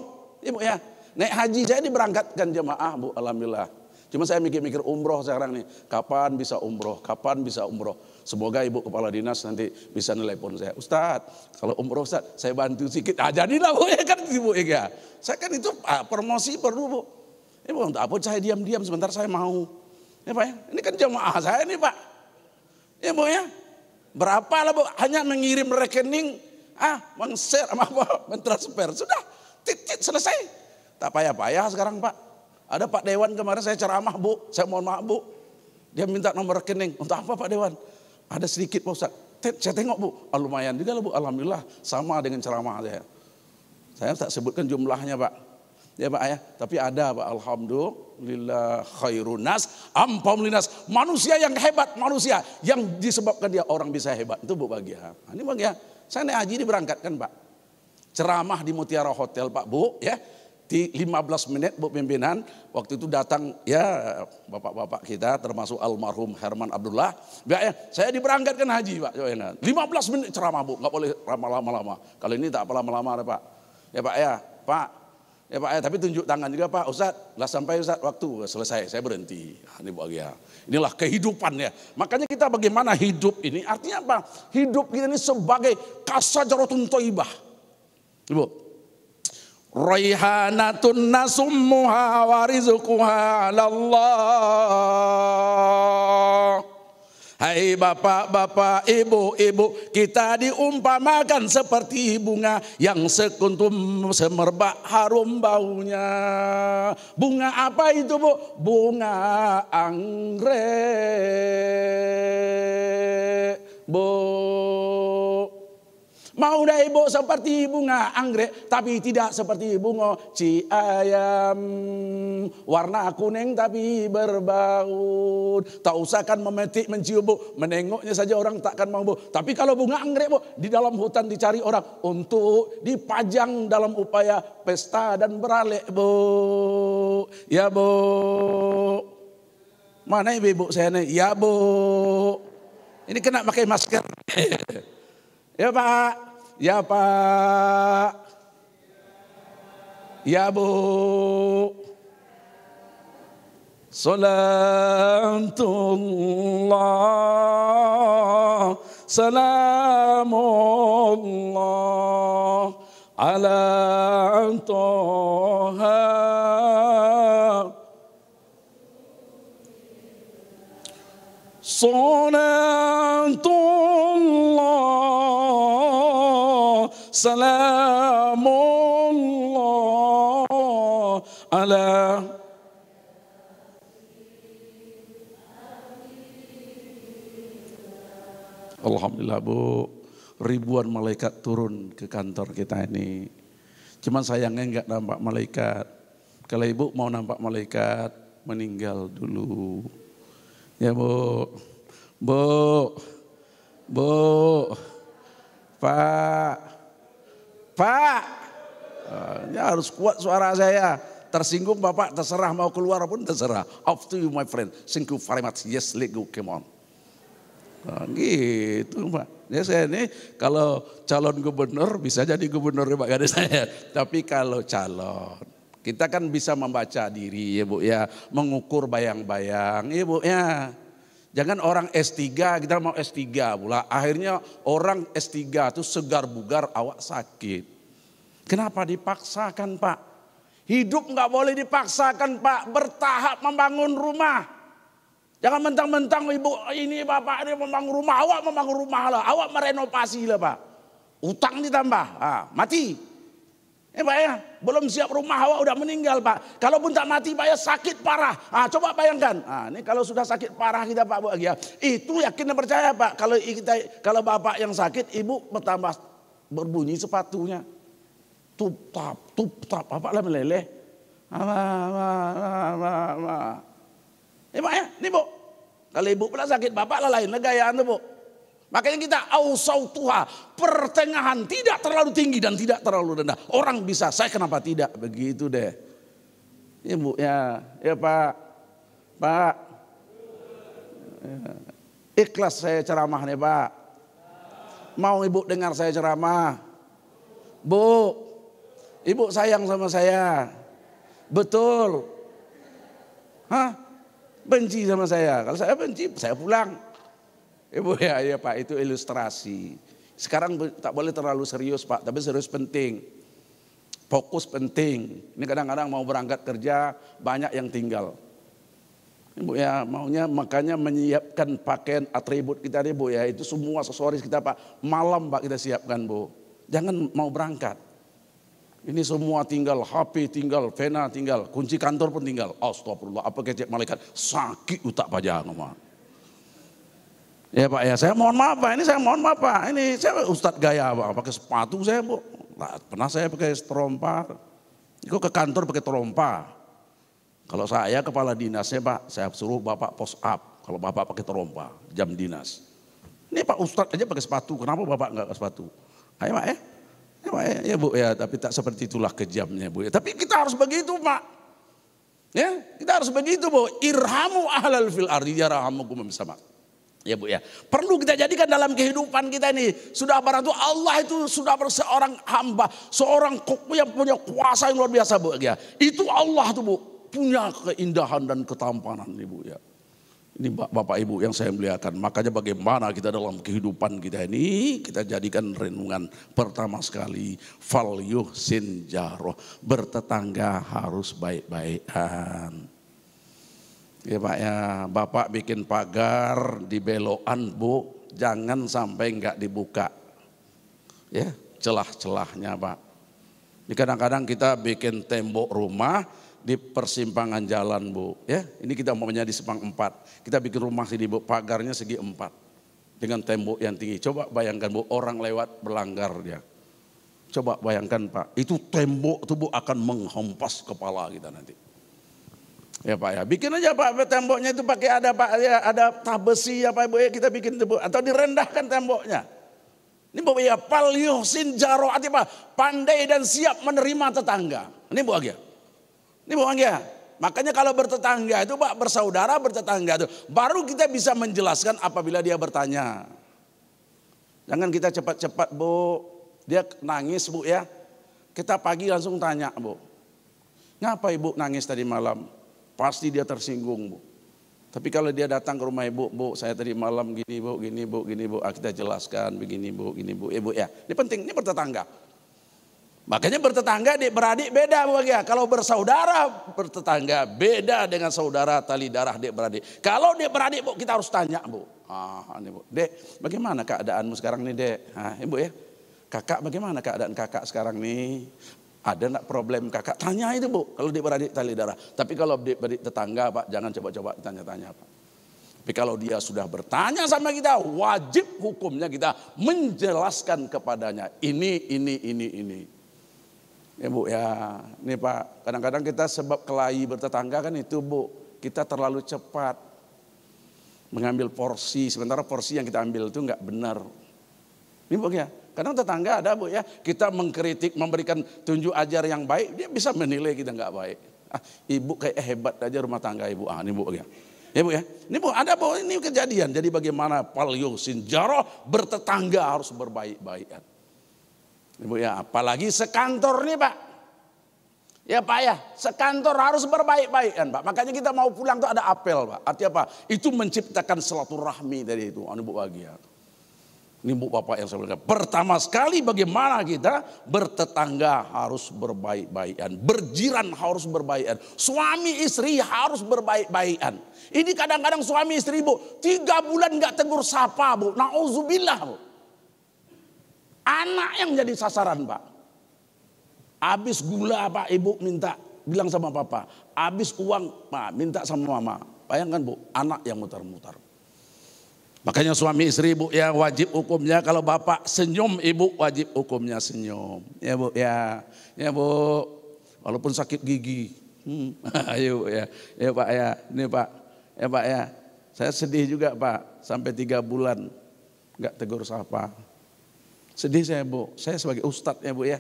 Ibu ya. Naik haji saya diberangkatkan jemaah Bu, alhamdulillah. Cuma saya mikir-mikir umroh sekarang nih. Kapan bisa umroh? Kapan bisa umroh? Semoga Ibu Kepala Dinas nanti bisa nelpon saya. Ustadz, kalau umroh Ustadz, saya bantu sedikit. Jadilah Bu ya kan Ibu ya. Saya kan itu promosi perlu Bu. Bu untuk apa saya diam-diam sebentar saya mau. Ya Pak ya, ini kan jemaah saya nih Pak. Ya Bu ya. Berapa lah Bu? Hanya mengirim rekening, men-share apa, men-transfer. Sudah, tit selesai. Tak payah-payah sekarang Pak. Ada Pak Dewan kemarin saya ceramah Bu, saya mohon maaf Bu. Dia minta nomor rekening, untuk apa Pak Dewan? Ada sedikit Pak Ustaz, saya tengok Bu, lumayan juga lah Bu, alhamdulillah sama dengan ceramah saya. Saya tak sebutkan jumlahnya Pak. Ya Pak ya, tapi ada Pak, alhamdulillah khairun nas, ampamlinas. Manusia yang hebat, manusia yang disebabkan dia orang bisa hebat, itu Bu bahagia. Ini bahagia, saya naik haji diberangkatkan Pak. Ceramah di Mutiara Hotel Pak Bu ya. Di 15 menit Bu pimpinan, waktu itu datang ya bapak-bapak kita termasuk almarhum Herman Abdullah. Ya, saya diberangkatkan haji Pak. 15 menit ceramah Bu, nggak boleh lama-lama. Kalau ini tak apa lama-lama Pak. Ya Pak ya, Pak. Ya Pak ya, tapi tunjuk tangan juga Pak. Ustaz, lah sampai Ustaz waktu selesai, saya berhenti. Ini bahagia. Inilah kehidupan ya. Makanya kita bagaimana hidup ini, artinya apa? Hidup kita ini sebagai kasajaratun thayyibah. Ibu. Raihanatun nasummuha wa rizquha 'alallah. Hai bapak-bapak, ibu-ibu, kita diumpamakan seperti bunga yang sekuntum semerbak harum baunya. Bunga apa itu Bu? Bunga anggrek Bu. Mau dah ibu seperti bunga anggrek, tapi tidak seperti bunga ciayam. Warna kuning tapi berbaut. Tak usahkan memetik mencium bu, menengoknya saja orang takkan mau bu. Tapi kalau bunga anggrek bu, di dalam hutan dicari orang untuk dipajang dalam upaya pesta dan beralek bu. Ya bu. Mana ibu saya nih? Ya bu. Ini kena pakai masker. Ya Pak. Ya Pak. Ya Bu. Salatullah. Salamullah. Ala Toha. Salatullah. Salamullah ala. Alhamdulillah Bu, ribuan malaikat turun ke kantor kita ini. Cuman sayangnya enggak nampak malaikat. Kalau ibu mau nampak malaikat, meninggal dulu. Ya Bu, Bu, Bu, Pak. Pak, ini harus kuat suara saya. Tersinggung Bapak, terserah mau keluar pun terserah. Up to you my friend. Thank you very much. Yes, let go, come on. Nah, gitu Pak. Ya saya ini kalau calon gubernur bisa jadi gubernur Pak Gade saya. Tapi kalau calon, kita kan bisa membaca diri ya Bu ya. Mengukur bayang-bayang ya Bu ya. Jangan orang S3, kita mau S3 pula. Akhirnya orang S3 itu segar bugar, awak sakit. Kenapa dipaksakan Pak? Hidup nggak boleh dipaksakan Pak. Bertahap membangun rumah. Jangan mentang-mentang ibu ini bapak ini membangun rumah. Awak membangun rumah lah. Awak merenovasi lah Pak. Utang ditambah, mati. Pak ya, belum siap rumah awak udah meninggal Pak. Kalaupun tak mati Pak ya sakit parah. Coba bayangkan. Ini kalau sudah sakit parah kita Pak Bu ya. Itu yakin dan percaya Pak. Kalau bapak yang sakit, ibu bertambah berbunyi sepatunya. Tup tap, bapak lah meleleh. Pak ya, ini Bu. Kalau ibu pula sakit, bapak lah lain gayaan tuh Bu. Makanya kita ausautuha, pertengahan, tidak terlalu tinggi dan tidak terlalu rendah. Orang bisa, saya kenapa tidak? Begitu deh. Ibu ya Pak. Pak. Ikhlas saya ceramah nih Pak. Mau ibu dengar saya ceramah? Bu, ibu sayang sama saya. Betul. Benci sama saya. Kalau saya benci, saya pulang. Ibu ya Pak, itu ilustrasi. Sekarang tak boleh terlalu serius Pak, tapi serius penting. Fokus penting. Ini kadang-kadang mau berangkat kerja, banyak yang tinggal. Ibu ya, maunya makanya menyiapkan pakaian atribut kita nih Bu ya, itu semua aksesoris kita Pak. Malam Pak kita siapkan Bu. Jangan mau berangkat. Ini semua tinggal, HP tinggal, pena tinggal, kunci kantor pun tinggal. Astagfirullah, apa kecek malaikat, sakit utak pajang Pak. Ya Pak ya, saya mohon maaf Pak, ini saya Ustadz gaya Pak, pakai sepatu saya Bu. Nah, pernah saya pakai trompa, itu ke kantor pakai trompa. Kalau saya kepala dinasnya Pak, saya suruh Bapak post up, kalau Bapak pakai trompa, jam dinas. Ini Pak Ustadz aja pakai sepatu, kenapa Bapak enggak pakai sepatu? Ayo Pak ya, ya Bu ya, tapi tak seperti itulah kejamnya Bu ya. Tapi kita harus begitu Pak. Ya, kita harus begitu Bu. Irhamu ahlal fil ardi yarhamukum sama. Ya Bu ya, perlu kita jadikan dalam kehidupan kita ini. Sudah barang itu Allah itu sudah seorang hamba, seorang yang punya kuasa yang luar biasa Bu ya. Itu Allah tuh Bu, punya keindahan dan ketampanan nih Bu ya. Ini Bapak Ibu yang saya muliakan. Makanya bagaimana kita dalam kehidupan kita ini, kita jadikan renungan pertama sekali. Fal yuhsin jaroh, bertetangga harus baik-baikan. Ya Pak ya, Bapak bikin pagar di belokan Bu, jangan sampai enggak dibuka. Ya, celah-celahnya Pak. Ini kadang-kadang kita bikin tembok rumah di persimpangan jalan Bu. Ya, ini kita umpamanya di Simpang 4. Kita bikin rumah sini Bu, pagarnya segi 4. dengan tembok yang tinggi. Coba bayangkan Bu, orang lewat berlanggar dia. Coba bayangkan Pak, itu tembok itu Bu akan menghempas kepala kita nanti. Ya Pak ya, bikin aja Pak temboknya itu pakai ada Pak ya, ada tah besi ya Pak Bu ya, kita bikin itu Bu, atau direndahkan temboknya. Ini Bu ya, pal yuhsin jaro, artinya pandai dan siap menerima tetangga. Ini Bu Agia. Ini Bu Agia. Makanya kalau bertetangga itu Pak, bersaudara bertetangga itu baru kita bisa menjelaskan apabila dia bertanya. Jangan kita cepat-cepat Bu, dia nangis Bu ya. Kita pagi langsung tanya Bu. Ngapa Ibu nangis tadi malam? Pasti dia tersinggung Bu. Tapi kalau dia datang ke rumah Ibu, Bu saya tadi malam gini Bu, gini Bu, gini Bu. Kita jelaskan begini Bu, gini Bu. Ibu ya, ini penting, ini bertetangga. Makanya bertetangga adik-beradik beda Bu ya. Kalau bersaudara bertetangga beda dengan saudara tali darah adik-beradik. Kalau adik-beradik Bu kita harus tanya Bu. Ini Bu. Dek, bagaimana keadaanmu sekarang nih Dek? Ibu ya. Kakak bagaimana keadaan kakak sekarang nih? Ada enggak problem kakak? Tanya itu Bu. Kalau adik-beradik tali darah. Tapi kalau adik-beradik tetangga Pak jangan coba-coba tanya-tanya Pak. Tapi kalau dia sudah bertanya sama kita, wajib hukumnya kita menjelaskan kepadanya. Ini. Ya Bu ya, ini Pak, kadang-kadang kita sebab kelahi bertetangga kan itu Bu, kita terlalu cepat mengambil porsi, sementara porsi yang kita ambil itu enggak benar. Ini Bu ya, kadang tetangga ada Bu ya, kita mengkritik, memberikan tunjuk ajar yang baik, dia bisa menilai kita enggak baik. Ibu kayak hebat aja rumah tangga Ibu, ini Bu ya. Ya Bu ya, ini Bu ada Bu, ini kejadian, jadi bagaimana pal yuhsin jaro, bertetangga harus berbaik-baikan. Ibu ya, apalagi sekantor nih Pak. Ya Pak ya, sekantor harus berbaik-baikan Pak. Makanya kita mau pulang tuh ada apel Pak. Artinya apa? Itu menciptakan silaturahmi dari itu. Ini Bu bahagia. Ini Bu Bapak yang saya bilang. Pertama sekali bagaimana kita bertetangga harus berbaik-baikan. Berjiran harus berbaikan. Suami istri harus berbaik-baikan. Ini kadang-kadang suami istri Bu 3 bulan gak tegur sapa Bu. Nauzubillah Bu. Anak yang jadi sasaran Pak. Habis gula Pak, Ibu minta bilang sama Papa. Habis uang Pak, minta sama Mama. Bayangkan Bu, anak yang mutar-mutar. Makanya suami istri Bu ya wajib hukumnya kalau Bapak senyum, Ibu wajib hukumnya senyum. Ya Bu ya. Ya Bu, walaupun sakit gigi. Ayo ya. Ya Pak ya. Ini Pak. Ya Pak ya. Saya sedih juga Pak, sampai 3 bulan enggak tegur sapa. Sedih saya Bu, saya sebagai ustadz ya Bu ya,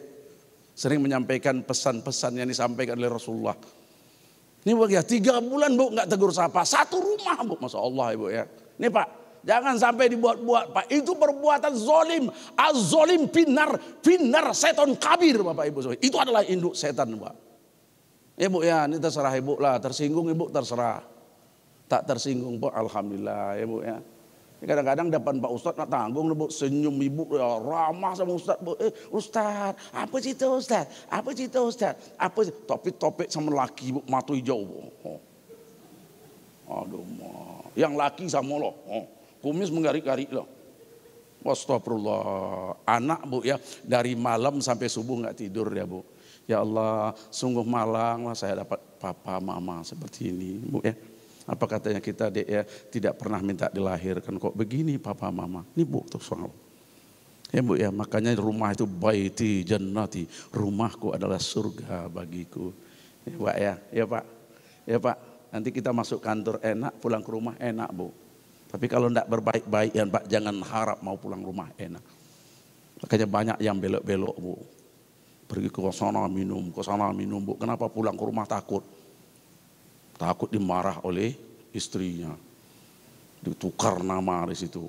sering menyampaikan pesan-pesan yang disampaikan oleh Rasulullah. Ini Bu ya, 3 bulan Bu nggak tegur sapa, 1 rumah Bu, Masya Allah Ibu ya. Ini Pak, jangan sampai dibuat-buat Pak, itu perbuatan zolim, az-zolim finar seton kabir Bapak Ibu. Itu adalah induk setan Pak. Ya Bu ya, ini terserah Ibu lah, tersinggung Ibu terserah. Tak tersinggung Bu, Alhamdulillah ya Bu ya. Kadang-kadang depan Pak Ustadz nak tanggung Bu, senyum Ibu ya, ramah sama Ustadz Bu. Ustadz, apa cerita Ustadz? Apa cerita Ustadz? Apa topik sama laki Bu, mata hijau Bu. Aduh, yang laki sama lo, kumis menggarik-garik lo. Astagfirullah. Anak Bu ya, dari malam sampai subuh nggak tidur ya Bu. Ya Allah, sungguh malang lah saya dapat papa mama seperti ini Bu ya. Apa katanya kita Dek ya, tidak pernah minta dilahirkan kok begini papa mama. Ini Bu tuh soal. Ya Bu ya, makanya rumah itu baiti jannati, rumahku adalah surga bagiku. Ya Pak ya, ya Pak. Ya Pak, nanti kita masuk kantor enak, pulang ke rumah enak Bu. Tapi kalau enggak berbaik-baik ya Pak, jangan harap mau pulang rumah enak. Makanya banyak yang belok-belok Bu. Pergi ke sana minum Bu. Kenapa pulang ke rumah takut? Takut dimarah oleh istrinya. Ditukar nama di situ.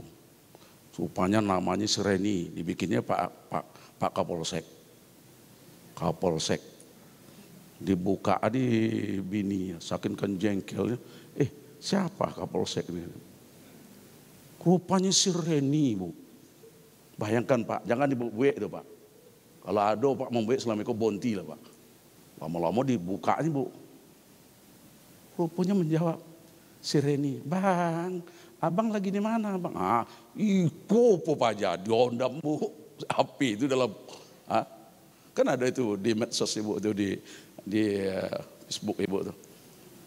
Rupanya namanya Sereni, dibikinnya Pak Kapolsek. Kapolsek. Dibuka di bini, saking jengkelnya. Siapa Kapolsek ini? Rupanya Sereni Bu. Bayangkan Pak, jangan dibuat itu Pak. Kalau ada Pak membuat selama itu bonti lah Pak. Lama-lama dibuka ini Bu. Rupanya menjawab, Sereni, Bang, abang lagi di mana Bang? Iko aja, diondam Bu, api itu dalam, kan ada itu di medsos Ibu itu di Facebook Ibu tuh.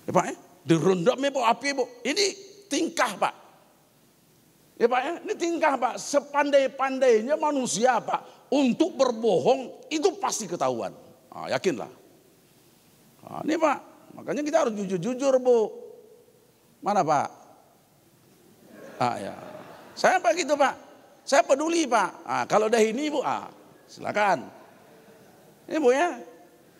Ya Pak direndam Ibu, api Ibu, ini tingkah Pak. Ya Pak ya, ini tingkah Pak, sepandai-pandainya manusia Pak, untuk berbohong itu pasti ketahuan. Nah, yakinlah. Nah, ini Pak, makanya kita harus jujur-jujur Bu. Mana Pak? Ah ya, saya Pak gitu Pak, saya peduli Pak. Ah, kalau udah ini Bu, silakan. Ini Bu ya,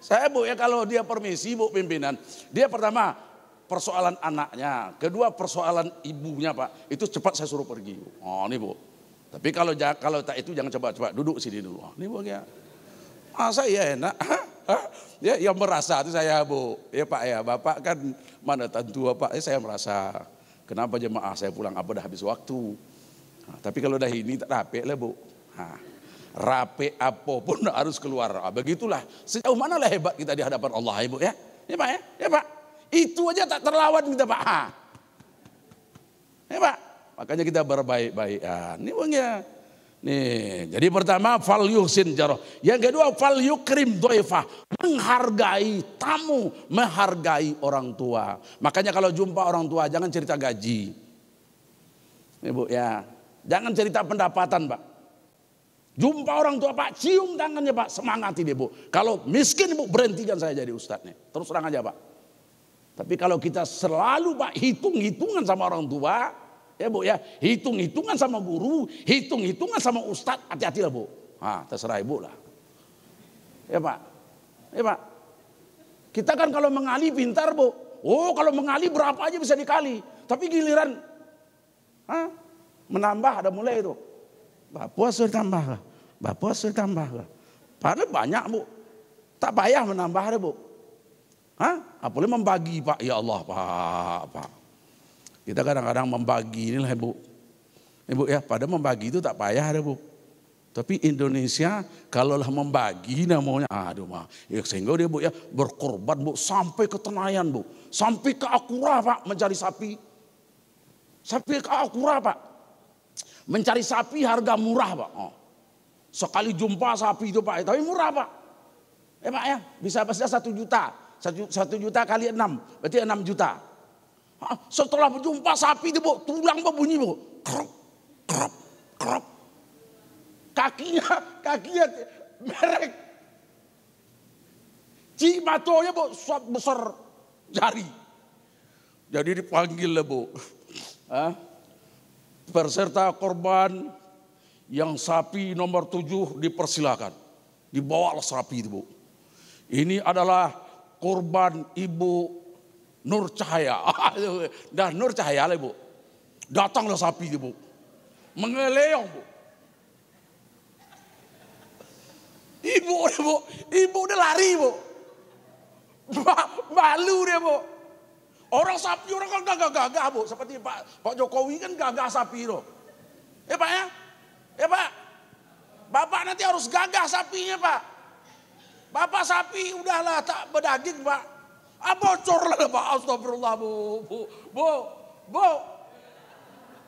saya Bu ya kalau dia permisi Bu pimpinan, dia pertama persoalan anaknya, kedua persoalan ibunya Pak, itu cepat saya suruh pergi. Oh ini Bu, tapi kalau tak itu jangan coba-coba duduk sini dulu. Oh, ini Bu ya, saya enak, ya yang merasa itu saya Bu, ya Pak ya, Bapak kan mana tentu Pak, saya merasa kenapa jemaah saya pulang apa dah habis waktu. Nah, tapi kalau dah ini tak rapi lah Bu, rapi apapun harus keluar. Begitulah, sejauh mana lah hebat kita di hadapan Allah ya Bu ya, ya Pak ya, ya Pak. Itu aja tak terlawan kita Pak. Ya Pak, makanya kita berbaik-baikan. Ini bangnya. Nih, jadi pertama fal yuhsin jarah. Yang kedua fal yukrim dhaifah, menghargai tamu, menghargai orang tua. Makanya kalau jumpa orang tua jangan cerita gaji. Ibu ya, jangan cerita pendapatan Pak. Jumpa orang tua Pak, cium tangannya Pak, semangati dia Bu. Kalau miskin Ibu berhentikan saya jadi ustadznya. Terus terang aja Pak. Tapi kalau kita selalu Pak hitung-hitungan sama orang tua, ya Bu ya, hitung-hitungan sama guru, hitung-hitungan sama ustadz, hati-hati lah Bu. Terserah Ibu lah. Ya Pak, ya Pak. Kita kan kalau mengali pintar Bu. Oh kalau mengali berapa aja bisa dikali. Tapi giliran menambah ada mulai itu. Bapak sudah tambah, Bapak sudah tambah. Padahal banyak Bu. Tak payah menambah ada Bu. Apalagi membagi Pak, ya Allah Pak. Kita kadang-kadang membagi inilah Bu. Ibu ya, pada membagi itu tak payah ada Bu. Tapi Indonesia kalaulah membagi namanya, ya sehingga dia Bu ya berkorban Bu sampai ke Tenayan Bu, sampai ke Akura Pak mencari sapi, sampai ke Akura Pak, mencari sapi harga murah Pak. Sekali jumpa sapi itu Pak, tapi murah Pak. Ya Pak ya, bisa 1 juta. 1 juta kali 6, berarti 6 juta. Setelah berjumpa sapi itu Bu, tulang berbunyi Bu. Krop, krop, krop. Kakinya merek. Cimatonya Bu, besar jari. Jadi dipanggil lah Bu. Peserta korban yang sapi nomor 7 dipersilakan. Dibawalah sapi itu Bu. Ini adalah korban Ibu Nur Cahaya. Dan Nur Cahaya lah Bu. Datanglah sapi itu Bu. Mengeleong Bu. Ibu udah lari Bu. Malu dia Bu. Orang sapi orang kan gagah-gagah Bu. Seperti Pak Jokowi kan gagah sapi itu. Ya Pak ya. Ya Pak. Bapak nanti harus gagah sapinya Pak. Bapak sapi udahlah tak berdaging Pak. Bocor lah Pak. Astagfirullah Bu.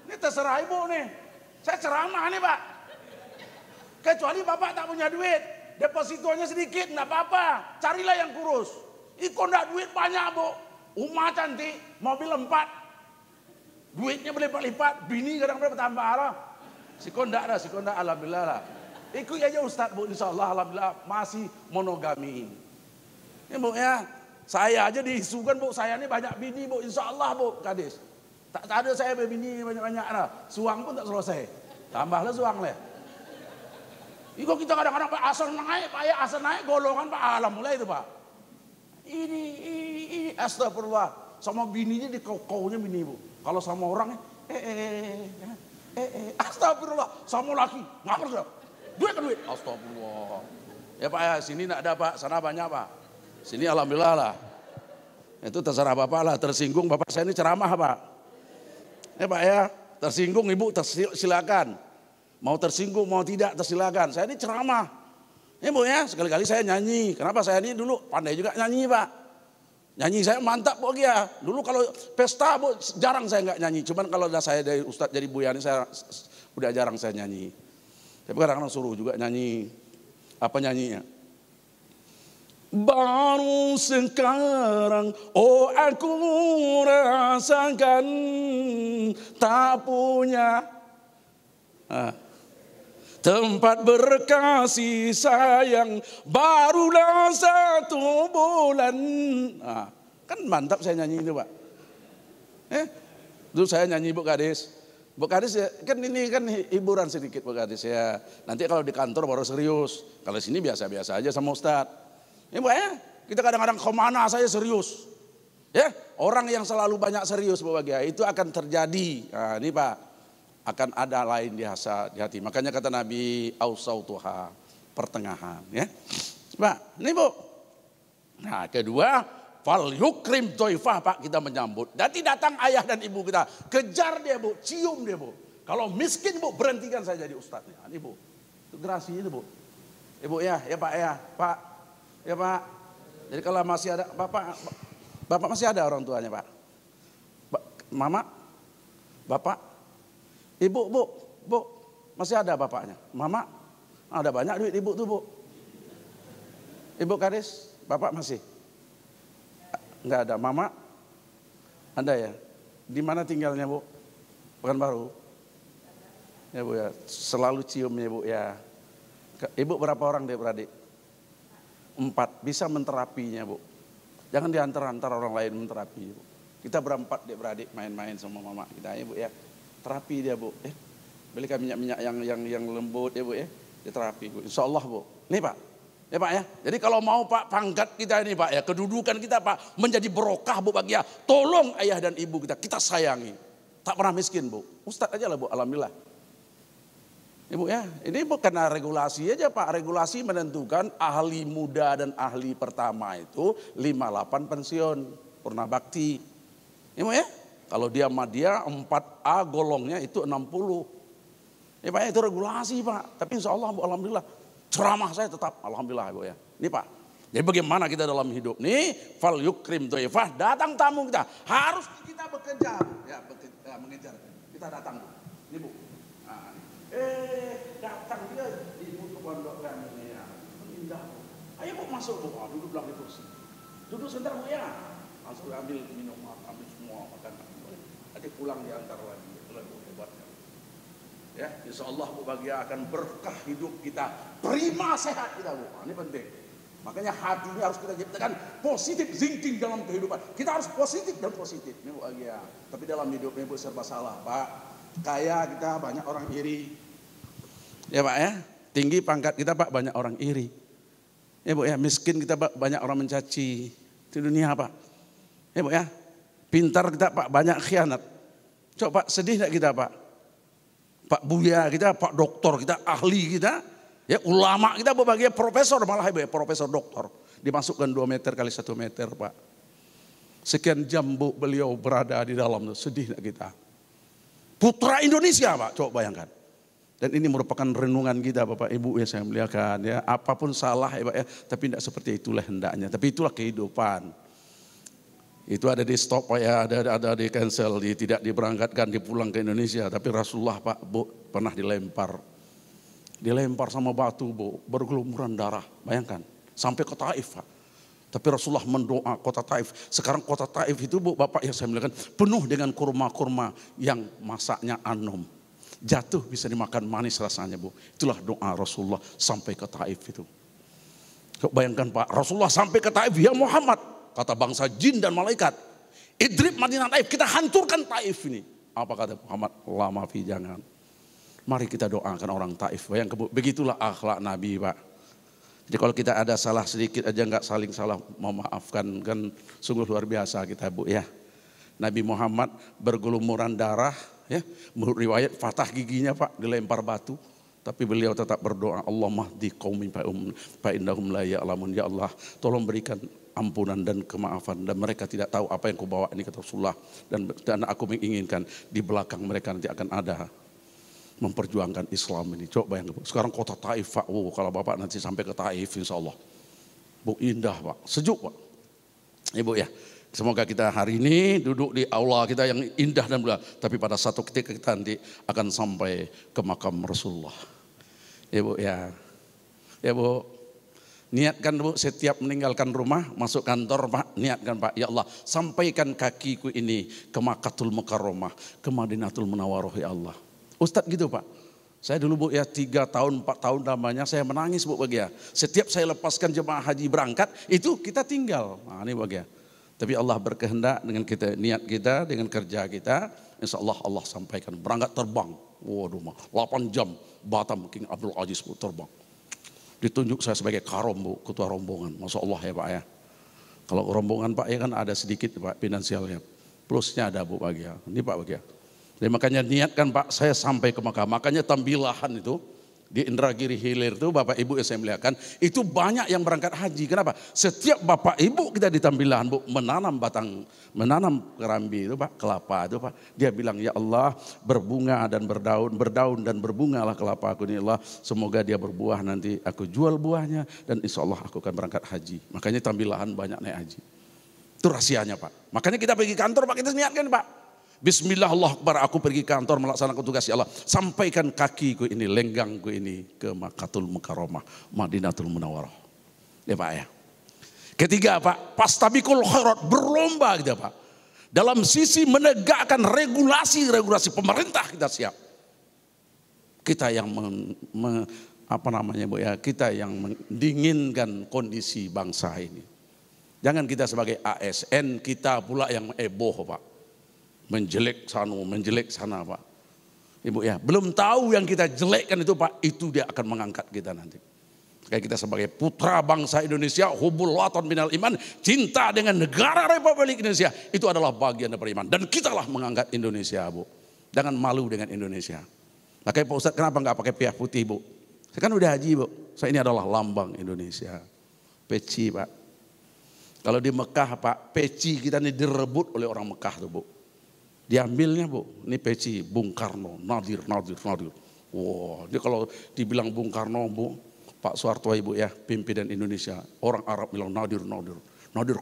Ini terserah Ibu nih. Saya ceramah nih Pak. Kecuali Bapak tak punya duit. Depositonya sedikit enggak apa-apa. Carilah yang kurus. Iko enggak duit banyak Bu. Umah cantik. Mobil 4. Duitnya berlipat-lipat. Bini kadang-kadang bertambah lah. Siko enggak alhamdulillah lah. Ikut aja Ustadz Bu, insya Allah alhamdulillah masih monogami. Ini Bu ya, saya aja diisukan Bu, saya ini banyak bini Bu, insya Allah Bu, Kadis. Tak ada saya berbini banyak-banyak lah, suang pun tak selesai. Tambahlah suang lah. Iko kita kadang-kadang Pak asal naik, golongan Pak alam mulai itu Pak. Ini astagfirullah, sama bininya di kau-kaunya bini Bu. Kalau sama orang astagfirullah, sama laki, ngapa duit, astagfirullah. Ya Pak ya, sini enggak ada Pak, sana banyak Pak. Sini alhamdulillah lah. Itu terserah Bapak lah, tersinggung Bapak saya ini ceramah Pak. Ya Pak ya, tersinggung Ibu silakan. Mau tersinggung mau tidak tersilakan. Saya ini ceramah. Ya Bu ya, sekali-kali saya nyanyi. Kenapa saya ini dulu pandai juga nyanyi Pak. Nyanyi saya mantap Bu ya. Dulu kalau pesta Bu jarang saya enggak nyanyi. Cuman kalau udah saya dari Ustadz jadi Bu Yani saya udah jarang saya nyanyi. Tapi kadang-kadang suruh juga nyanyi. Apa nyanyinya? Baru sekarang aku rasakan tak punya Tempat berkasih sayang barulah 1 bulan. Kan mantap saya nyanyi itu Pak. Dulu saya nyanyi Bu Gadis. Bu Gadis ya, kan ini kan hiburan sedikit Bu Gadis ya. Nanti kalau di kantor baru serius. Kalau sini biasa-biasa aja sama Ustadz. Ya Bu ya, kita kadang-kadang kemana saya serius. Ya, orang yang selalu banyak serius Bu Bagia itu akan terjadi. Nah, ini Pak, akan ada lain di hati. Makanya kata Nabi ausautuha, pertengahan ya. Pak, ini Bu. Nah, kedua, fal yukrim doifah Pak, kita menyambut. Nanti datang ayah dan ibu kita, kejar dia Bu, cium dia Bu. Kalau miskin Bu, berhentikan saya jadi ustadznya. Ini Bu, itu gerasi itu Bu. Ibu ya Pak ya, Pak. Ya Pak. Jadi kalau masih ada Bapak masih ada orang tuanya Pak. Mama, Bapak, Ibu, Bu, masih ada bapaknya. Mama, ada banyak duit Ibu tuh Bu. Ibu Kadis, Bapak masih? Enggak ada. Mama, ada ya? Di mana tinggalnya Bu? Pekanbaru. Ya Bu ya, selalu ciumnya Bu ya. Ibu berapa orang dia beradik? 4, bisa menterapinya Bu. Jangan diantar-antar orang lain menterapi Bu. Kita berempat dia beradik main-main sama mama kita ya Bu ya. Terapi dia Bu. Belikan minyak-minyak yang lembut ya Bu ya. Dia terapi Bu. Insya Allah Bu. Nih Pak. Ya Pak ya. Jadi kalau mau Pak pangkat kita ini Pak ya. Kedudukan kita Pak menjadi berokah Bu Bagia. Tolong ayah dan ibu kita sayangi. Tak pernah miskin Bu. Ustadz aja lah Bu. Alhamdulillah. Ibu ya, ini bukan regulasi aja Pak. Regulasi menentukan ahli muda dan ahli pertama itu 58 pensiun purna bakti. Ibu ya, kalau dia Madya 4A golongnya itu 60. Ya Pak ya, itu regulasi Pak. Tapi insya Allah Bu, alhamdulillah ceramah saya tetap alhamdulillah Bu ya. Ini Pak. Jadi bagaimana kita dalam hidup nih? Fal yukrim doifah, datang tamu kita. Harus kita bekerja ya, mengejar. Kita datang Bu. Ini Bu. Datang dia ibu ke pondok kami ya. Indah. Ayo Bu masuk Bu, duduk belakang di kursi. Duduk sebentar Bu ya. Langsung ambil minum, ambil semua makanan. Nanti pulang diantar lagi. Itulah Bu hebatnya. Ya, insya Allah Bu Bagia akan berkah hidup kita. Prima sehat kita Bu. Ini penting. Makanya hatinya harus kita ciptakan positif thinking dalam kehidupan. Kita harus positif dan positif. Ini Bu Bagia. Tapi dalam hidupnya Bu serba salah Pak. Kaya kita banyak orang iri. Ya Pak ya, tinggi pangkat kita Pak banyak orang iri. Ya Bu ya, miskin kita Pak banyak orang mencaci. Di dunia Pak. Ya Bu ya, pintar kita Pak banyak khianat. Coba Pak, sedih enggak kita Pak? Pak Buya kita, Pak Doktor kita, ahli kita. Ya ulama kita berbagai profesor malah ya profesor doktor. Dimasukkan 2 meter kali 1 meter Pak. Sekian jam Bu beliau berada di dalam, sedih enggak kita? Putra Indonesia Pak, coba bayangkan. Dan ini merupakan renungan kita Bapak Ibu ya saya muliakan ya. Apapun salah ya Pak ya, tapi tidak seperti itulah hendaknya. Tapi itulah kehidupan. Itu ada di stop Pak ya, ada di cancel, tidak diberangkatkan, dipulang ke Indonesia. Tapi Rasulullah Pak Bu pernah dilempar. Dilempar sama batu Bu, bergelumuran darah. Bayangkan, sampai ke Taif Pak. Tapi Rasulullah mendoa kota Taif. Sekarang kota Taif itu Bu Bapak ya saya muliakan, penuh dengan kurma-kurma yang masaknya anom. Jatuh bisa dimakan manis rasanya Bu. Itulah doa Rasulullah sampai ke Taif itu. Bayangkan Pak, Rasulullah sampai ke Taif, ya Muhammad, kata bangsa jin dan malaikat, idrib Madinah Taif, kita hancurkan Taif ini. Apa kata Muhammad? Lama fi jangan. Mari kita doakan orang Taif. Bayangkan Bu, begitulah akhlak Nabi Pak. Jadi kalau kita ada salah sedikit aja nggak saling salah memaafkan, kan sungguh luar biasa kita Bu ya. Nabi Muhammad bergelumuran darah. Ya, menurut riwayat patah giginya Pak, dilempar batu, tapi beliau tetap berdoa, Allahumma hdi qaumi fa innahum la ya'lamun. Ya Allah, tolong berikan ampunan dan kemaafan, dan mereka tidak tahu apa yang kubawa ini kata Rasulullah, dan aku menginginkan di belakang mereka nanti akan ada memperjuangkan Islam ini. Coba bayangkan, sekarang kota Taif Pak, kalau Bapak nanti sampai ke Taif insya Allah, Bu indah Pak, sejuk Pak. Ibu ya. Semoga kita hari ini duduk di aula kita yang indah dan mulia. Tapi pada satu ketika kita nanti akan sampai ke makam Rasulullah. Ya Bu ya. Ya Bu. Niatkan Bu setiap meninggalkan rumah, masuk kantor Pak. Niatkan Pak. Ya Allah sampaikan kakiku ini ke Makkatul Mukarramah. Ke Madinatul Munawwarah ya Allah. Ustadz gitu Pak. Saya dulu Bu ya 3 tahun 4 tahun namanya saya menangis Bu bagi ya. Setiap saya lepaskan jemaah haji berangkat itu kita tinggal. Nah ini bagi ya. Tapi Allah berkehendak dengan kita niat kita dengan kerja kita, insya Allah Allah sampaikan berangkat terbang. Waduh 8 jam Batam King Abdul Aziz Bu terbang. Ditunjuk saya sebagai karom Bu, ketua rombongan. Masya Allah ya Pak ya. Kalau rombongan Pak ya kan ada sedikit Pak finansialnya. Plusnya ada Bu bagi ya. Ini Pak bagi ya. Jadi makanya niatkan Pak saya sampai ke Makkah. Makanya tambilahan itu di Indragiri Hilir itu Bapak Ibu yang saya muliakan. Itu banyak yang berangkat haji. Kenapa? Setiap Bapak Ibu kita di tambilahan Bu menanam kerambi itu Pak. Kelapa itu Pak. Dia bilang ya Allah berbunga dan berdaun dan berbungalah kelapa aku ini Allah. Semoga dia berbuah nanti aku jual buahnya. Dan insya Allah aku akan berangkat haji. Makanya tambilahan banyak naik haji. Itu rahasianya Pak. Makanya kita pergi kantor Pak kita niatkan Pak. Bismillah Allah Akbar aku pergi kantor melaksanakan tugas ya Allah. Sampaikan kakiku ini, lenggangku ini ke Makkahul Mukarramah, Madinatul Munawwarah. Ya Pak ya. Ketiga Pak, pastabikul khairat, berlomba kita Pak. Dalam sisi menegakkan regulasi pemerintah kita siap. Kita yang kita yang mendinginkan kondisi bangsa ini. Jangan kita sebagai ASN kita pula yang heboh Pak. Menjelek sana Pak. Ibu ya, belum tahu yang kita jelekkan itu Pak, itu dia akan mengangkat kita nanti. Kayak kita sebagai putra bangsa Indonesia, hubul watan minal iman, cinta dengan negara Republik Indonesia, itu adalah bagian dari iman. Dan kitalah mengangkat Indonesia Bu. Jangan malu dengan Indonesia. Nah kayak Pak Ustadz kenapa nggak pakai piah putih Bu? Saya kan udah haji Bu, saya ini adalah lambang Indonesia. Peci Pak. Kalau di Mekah Pak, peci kita ini direbut oleh orang Mekah tuh Bu. Diambilnya Bu, ini peci Bung Karno, Nadir. Wow, dia kalau dibilang Bung Karno Bu, Pak Soeharto Ibu ya, pimpinan Indonesia. Orang Arab bilang Nadir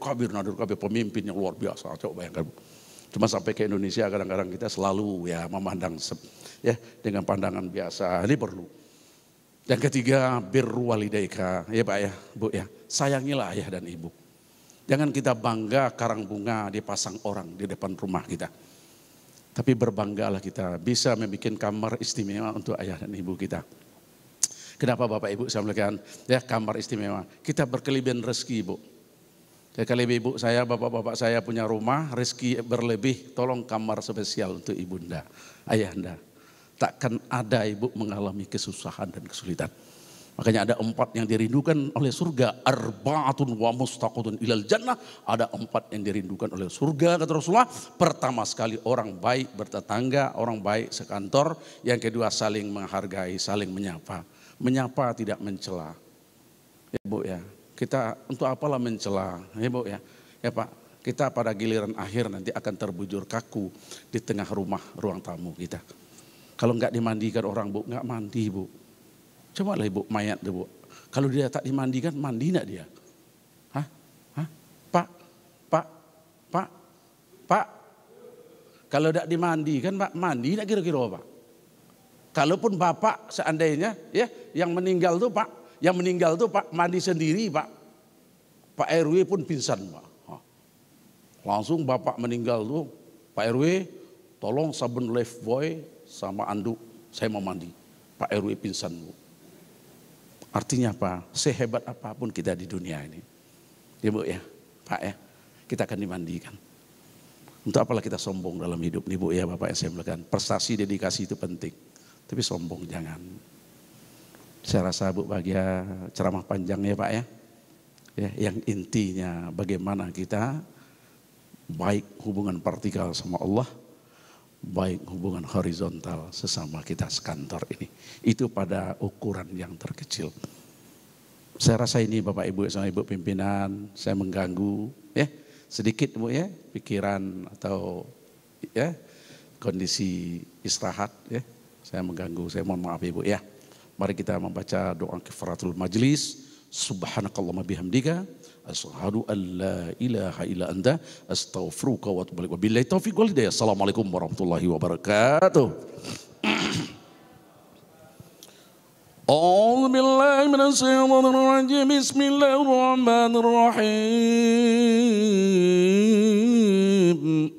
kabir, pemimpin yang luar biasa. Coba bayangkan Bu. Cuma sampai ke Indonesia kadang-kadang kita selalu ya memandang ya dengan pandangan biasa. Ini perlu. Yang ketiga, birru walidaika, ya Pak ya, Bu ya. Sayangilah ayah dan ibu. Jangan kita bangga karang bunga dipasang orang di depan rumah kita. Tapi berbanggalah kita bisa membuat kamar istimewa untuk ayah dan ibu kita. Kenapa Bapak Ibu saya melakukan ya kamar istimewa? Kita berkelebihan rezeki Bu. Ya, kalau ibu saya, bapak-bapak saya punya rumah, rezeki berlebih, tolong kamar spesial untuk ibunda, ayahanda. Takkan ada ibu mengalami kesusahan dan kesulitan. Makanya ada 4 yang dirindukan oleh surga. Arba'atun wa mustaqudun ilal jannah. Ada 4 yang dirindukan oleh surga kata Rasulullah. Pertama sekali orang baik bertetangga, orang baik sekantor. Yang kedua saling menghargai, saling menyapa. Menyapa tidak mencela. Ya Bu ya, kita untuk apalah mencela. Ya Bu ya, ya Pak. Kita pada giliran akhir nanti akan terbujur kaku di tengah rumah ruang tamu kita. Kalau nggak dimandikan orang Bu, nggak mandi Bu. Coba lah Ibu mayat tuh Bu. Kalau dia tak dimandikan, mandi enggak dia? Hah? Pak. Kalau tidak dimandikan Pak, mandi enggak kira-kira Pak? Kalaupun Bapak seandainya ya yang meninggal tuh Pak, mandi sendiri Pak. Pak RW pun pingsan Pak. Langsung Bapak meninggal tuh, Pak RW tolong sabun Lifebuoy sama anduk, saya mau mandi. Pak RW pingsan Bu. Artinya apa? Sehebat apapun kita di dunia ini. Ya Bu ya, Pak ya, kita akan dimandikan. Untuk apalah kita sombong dalam hidup nih Bu ya Bapak yang saya muliakan. Prestasi, dedikasi itu penting. Tapi sombong jangan. Saya rasa Bu bahagia ceramah panjang ya Pak ya. Ya, yang intinya bagaimana kita baik hubungan vertikal sama Allah, baik hubungan horizontal sesama kita sekantor ini. Itu pada ukuran yang terkecil. Saya rasa ini Bapak Ibu sama Ibu pimpinan, saya mengganggu ya sedikit Bu ya, pikiran atau ya kondisi istirahat ya. Saya mengganggu, saya mohon maaf Ibu ya. Mari kita membaca doa kifaratul majlis. Subhanakallahumma bihamdika asyhadu an la ilaha illa anta astaghfiruka wa atubu ilaik. Wabillahi taufiq wal hidayah. Assalamualaikum warahmatullahi wabarakatuh. A'udzu billahi minasy syaithanir rajim. Bismillahirrahmanirrahim.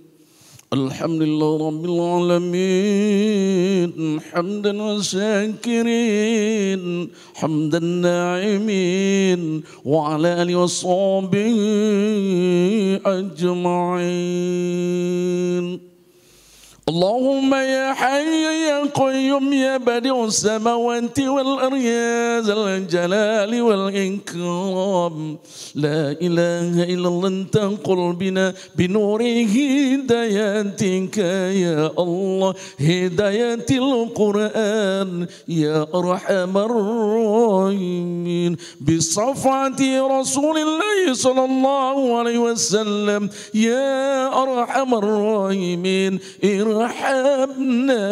Alhamdulillah Rabbil Alamin, hamdan wa syakirin, hamdan na'imin, wa ala alihi wa sahbihi ajma'in. Allahumma ya hayy ya qayyum ya badi'us samawati wal ardi ya dzal jalali wal ikram, la ilaha illallah anta qul bina binuri hidayatika ya Allah, hidayatil Quran ya arhamar rahimin, bisafati Rasulillah sallallahu alaihi wasallam ya arhamar rahimin, irhamna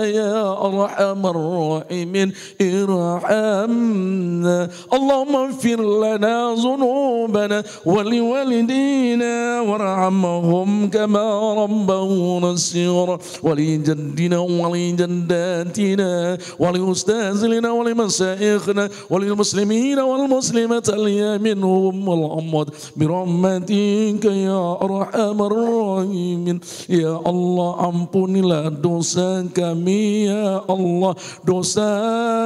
ya arhamar rahimin, irhamna. Allahumma ighfir lana dhunubana wa liwalidina warhamhum kama rabbawna shighra, wa li jaddina wa li jaddatina wa li ustazilina wa li masaikhina wa lil muslimina wal muslimat al minhum wal amwat bi rahmatika ya arhamar rahimin. Ya Allah, ampunilah dosa kami ya Allah, dosa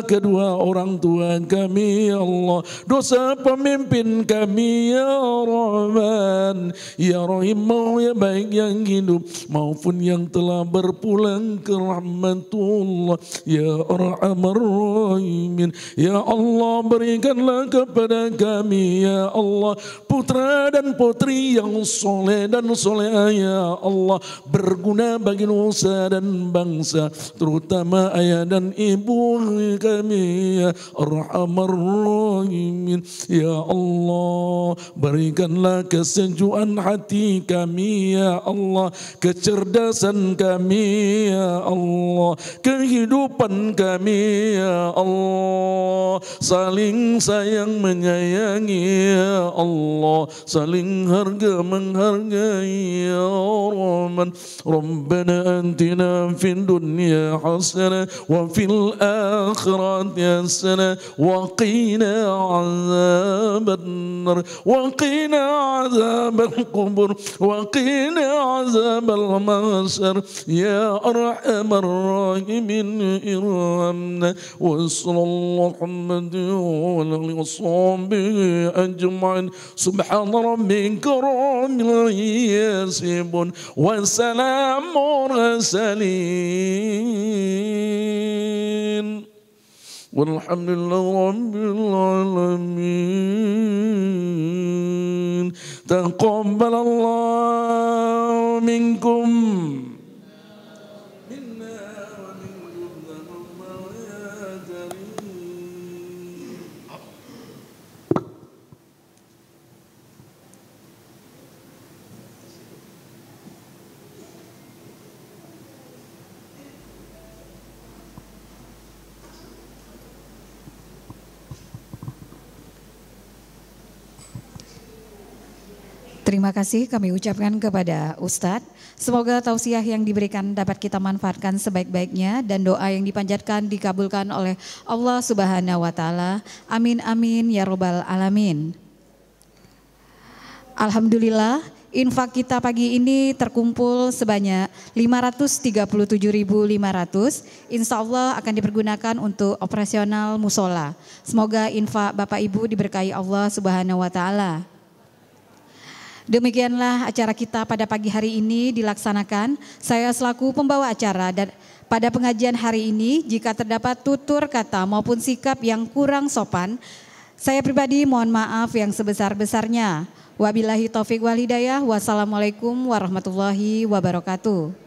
kedua orang tua kami ya Allah, dosa pemimpin kami ya Rahman ya Rahim, mau ya baik yang hidup maupun yang telah berpulang ke rahmatullah ya Arhamar Rahimin. Ya Allah, berikanlah kepada kami ya Allah putra dan putri yang soleh dan solehah ya Allah, berguna bagi nusa dan bangsa, terutama ayah dan ibu kami ya Arhamar Rahimin. Ya Allah, berikanlah kesejukan hati kami ya Allah, kecerdasan kami ya Allah, kehidupan kami ya Allah, saling sayang menyayangi ya Allah, saling harga menghargai ya Rahman. Rabbana atina fid dunya hasanah wa fil akhirati hasanah wa qina azabannar wa qina azabal qubur wa qina azabal mahsyar ya arhamar rahimin, irhamna. Wa sallallahu alaihi wasallam ajma'in. Subhana rabbika rabbil yasifun wa salamun mursalin walhamdulillahi rabbil alamin. Taqabbalallahu minkum Terima kasih kami ucapkan kepada Ustadz. Semoga tausiah yang diberikan dapat kita manfaatkan sebaik-baiknya dan doa yang dipanjatkan dikabulkan oleh Allah Subhanahu wa Ta'ala. Amin amin ya robbal alamin. Alhamdulillah, infak kita pagi ini terkumpul sebanyak 537.500. Insya Allah akan dipergunakan untuk operasional musola. Semoga infak Bapak Ibu diberkahi Allah Subhanahu wa Ta'ala. Demikianlah acara kita pada pagi hari ini dilaksanakan. Saya selaku pembawa acara dan pada pengajian hari ini, jika terdapat tutur kata maupun sikap yang kurang sopan, saya pribadi mohon maaf yang sebesar-besarnya. Wabillahi taufiq wal hidayah. Wassalamualaikum warahmatullahi wabarakatuh.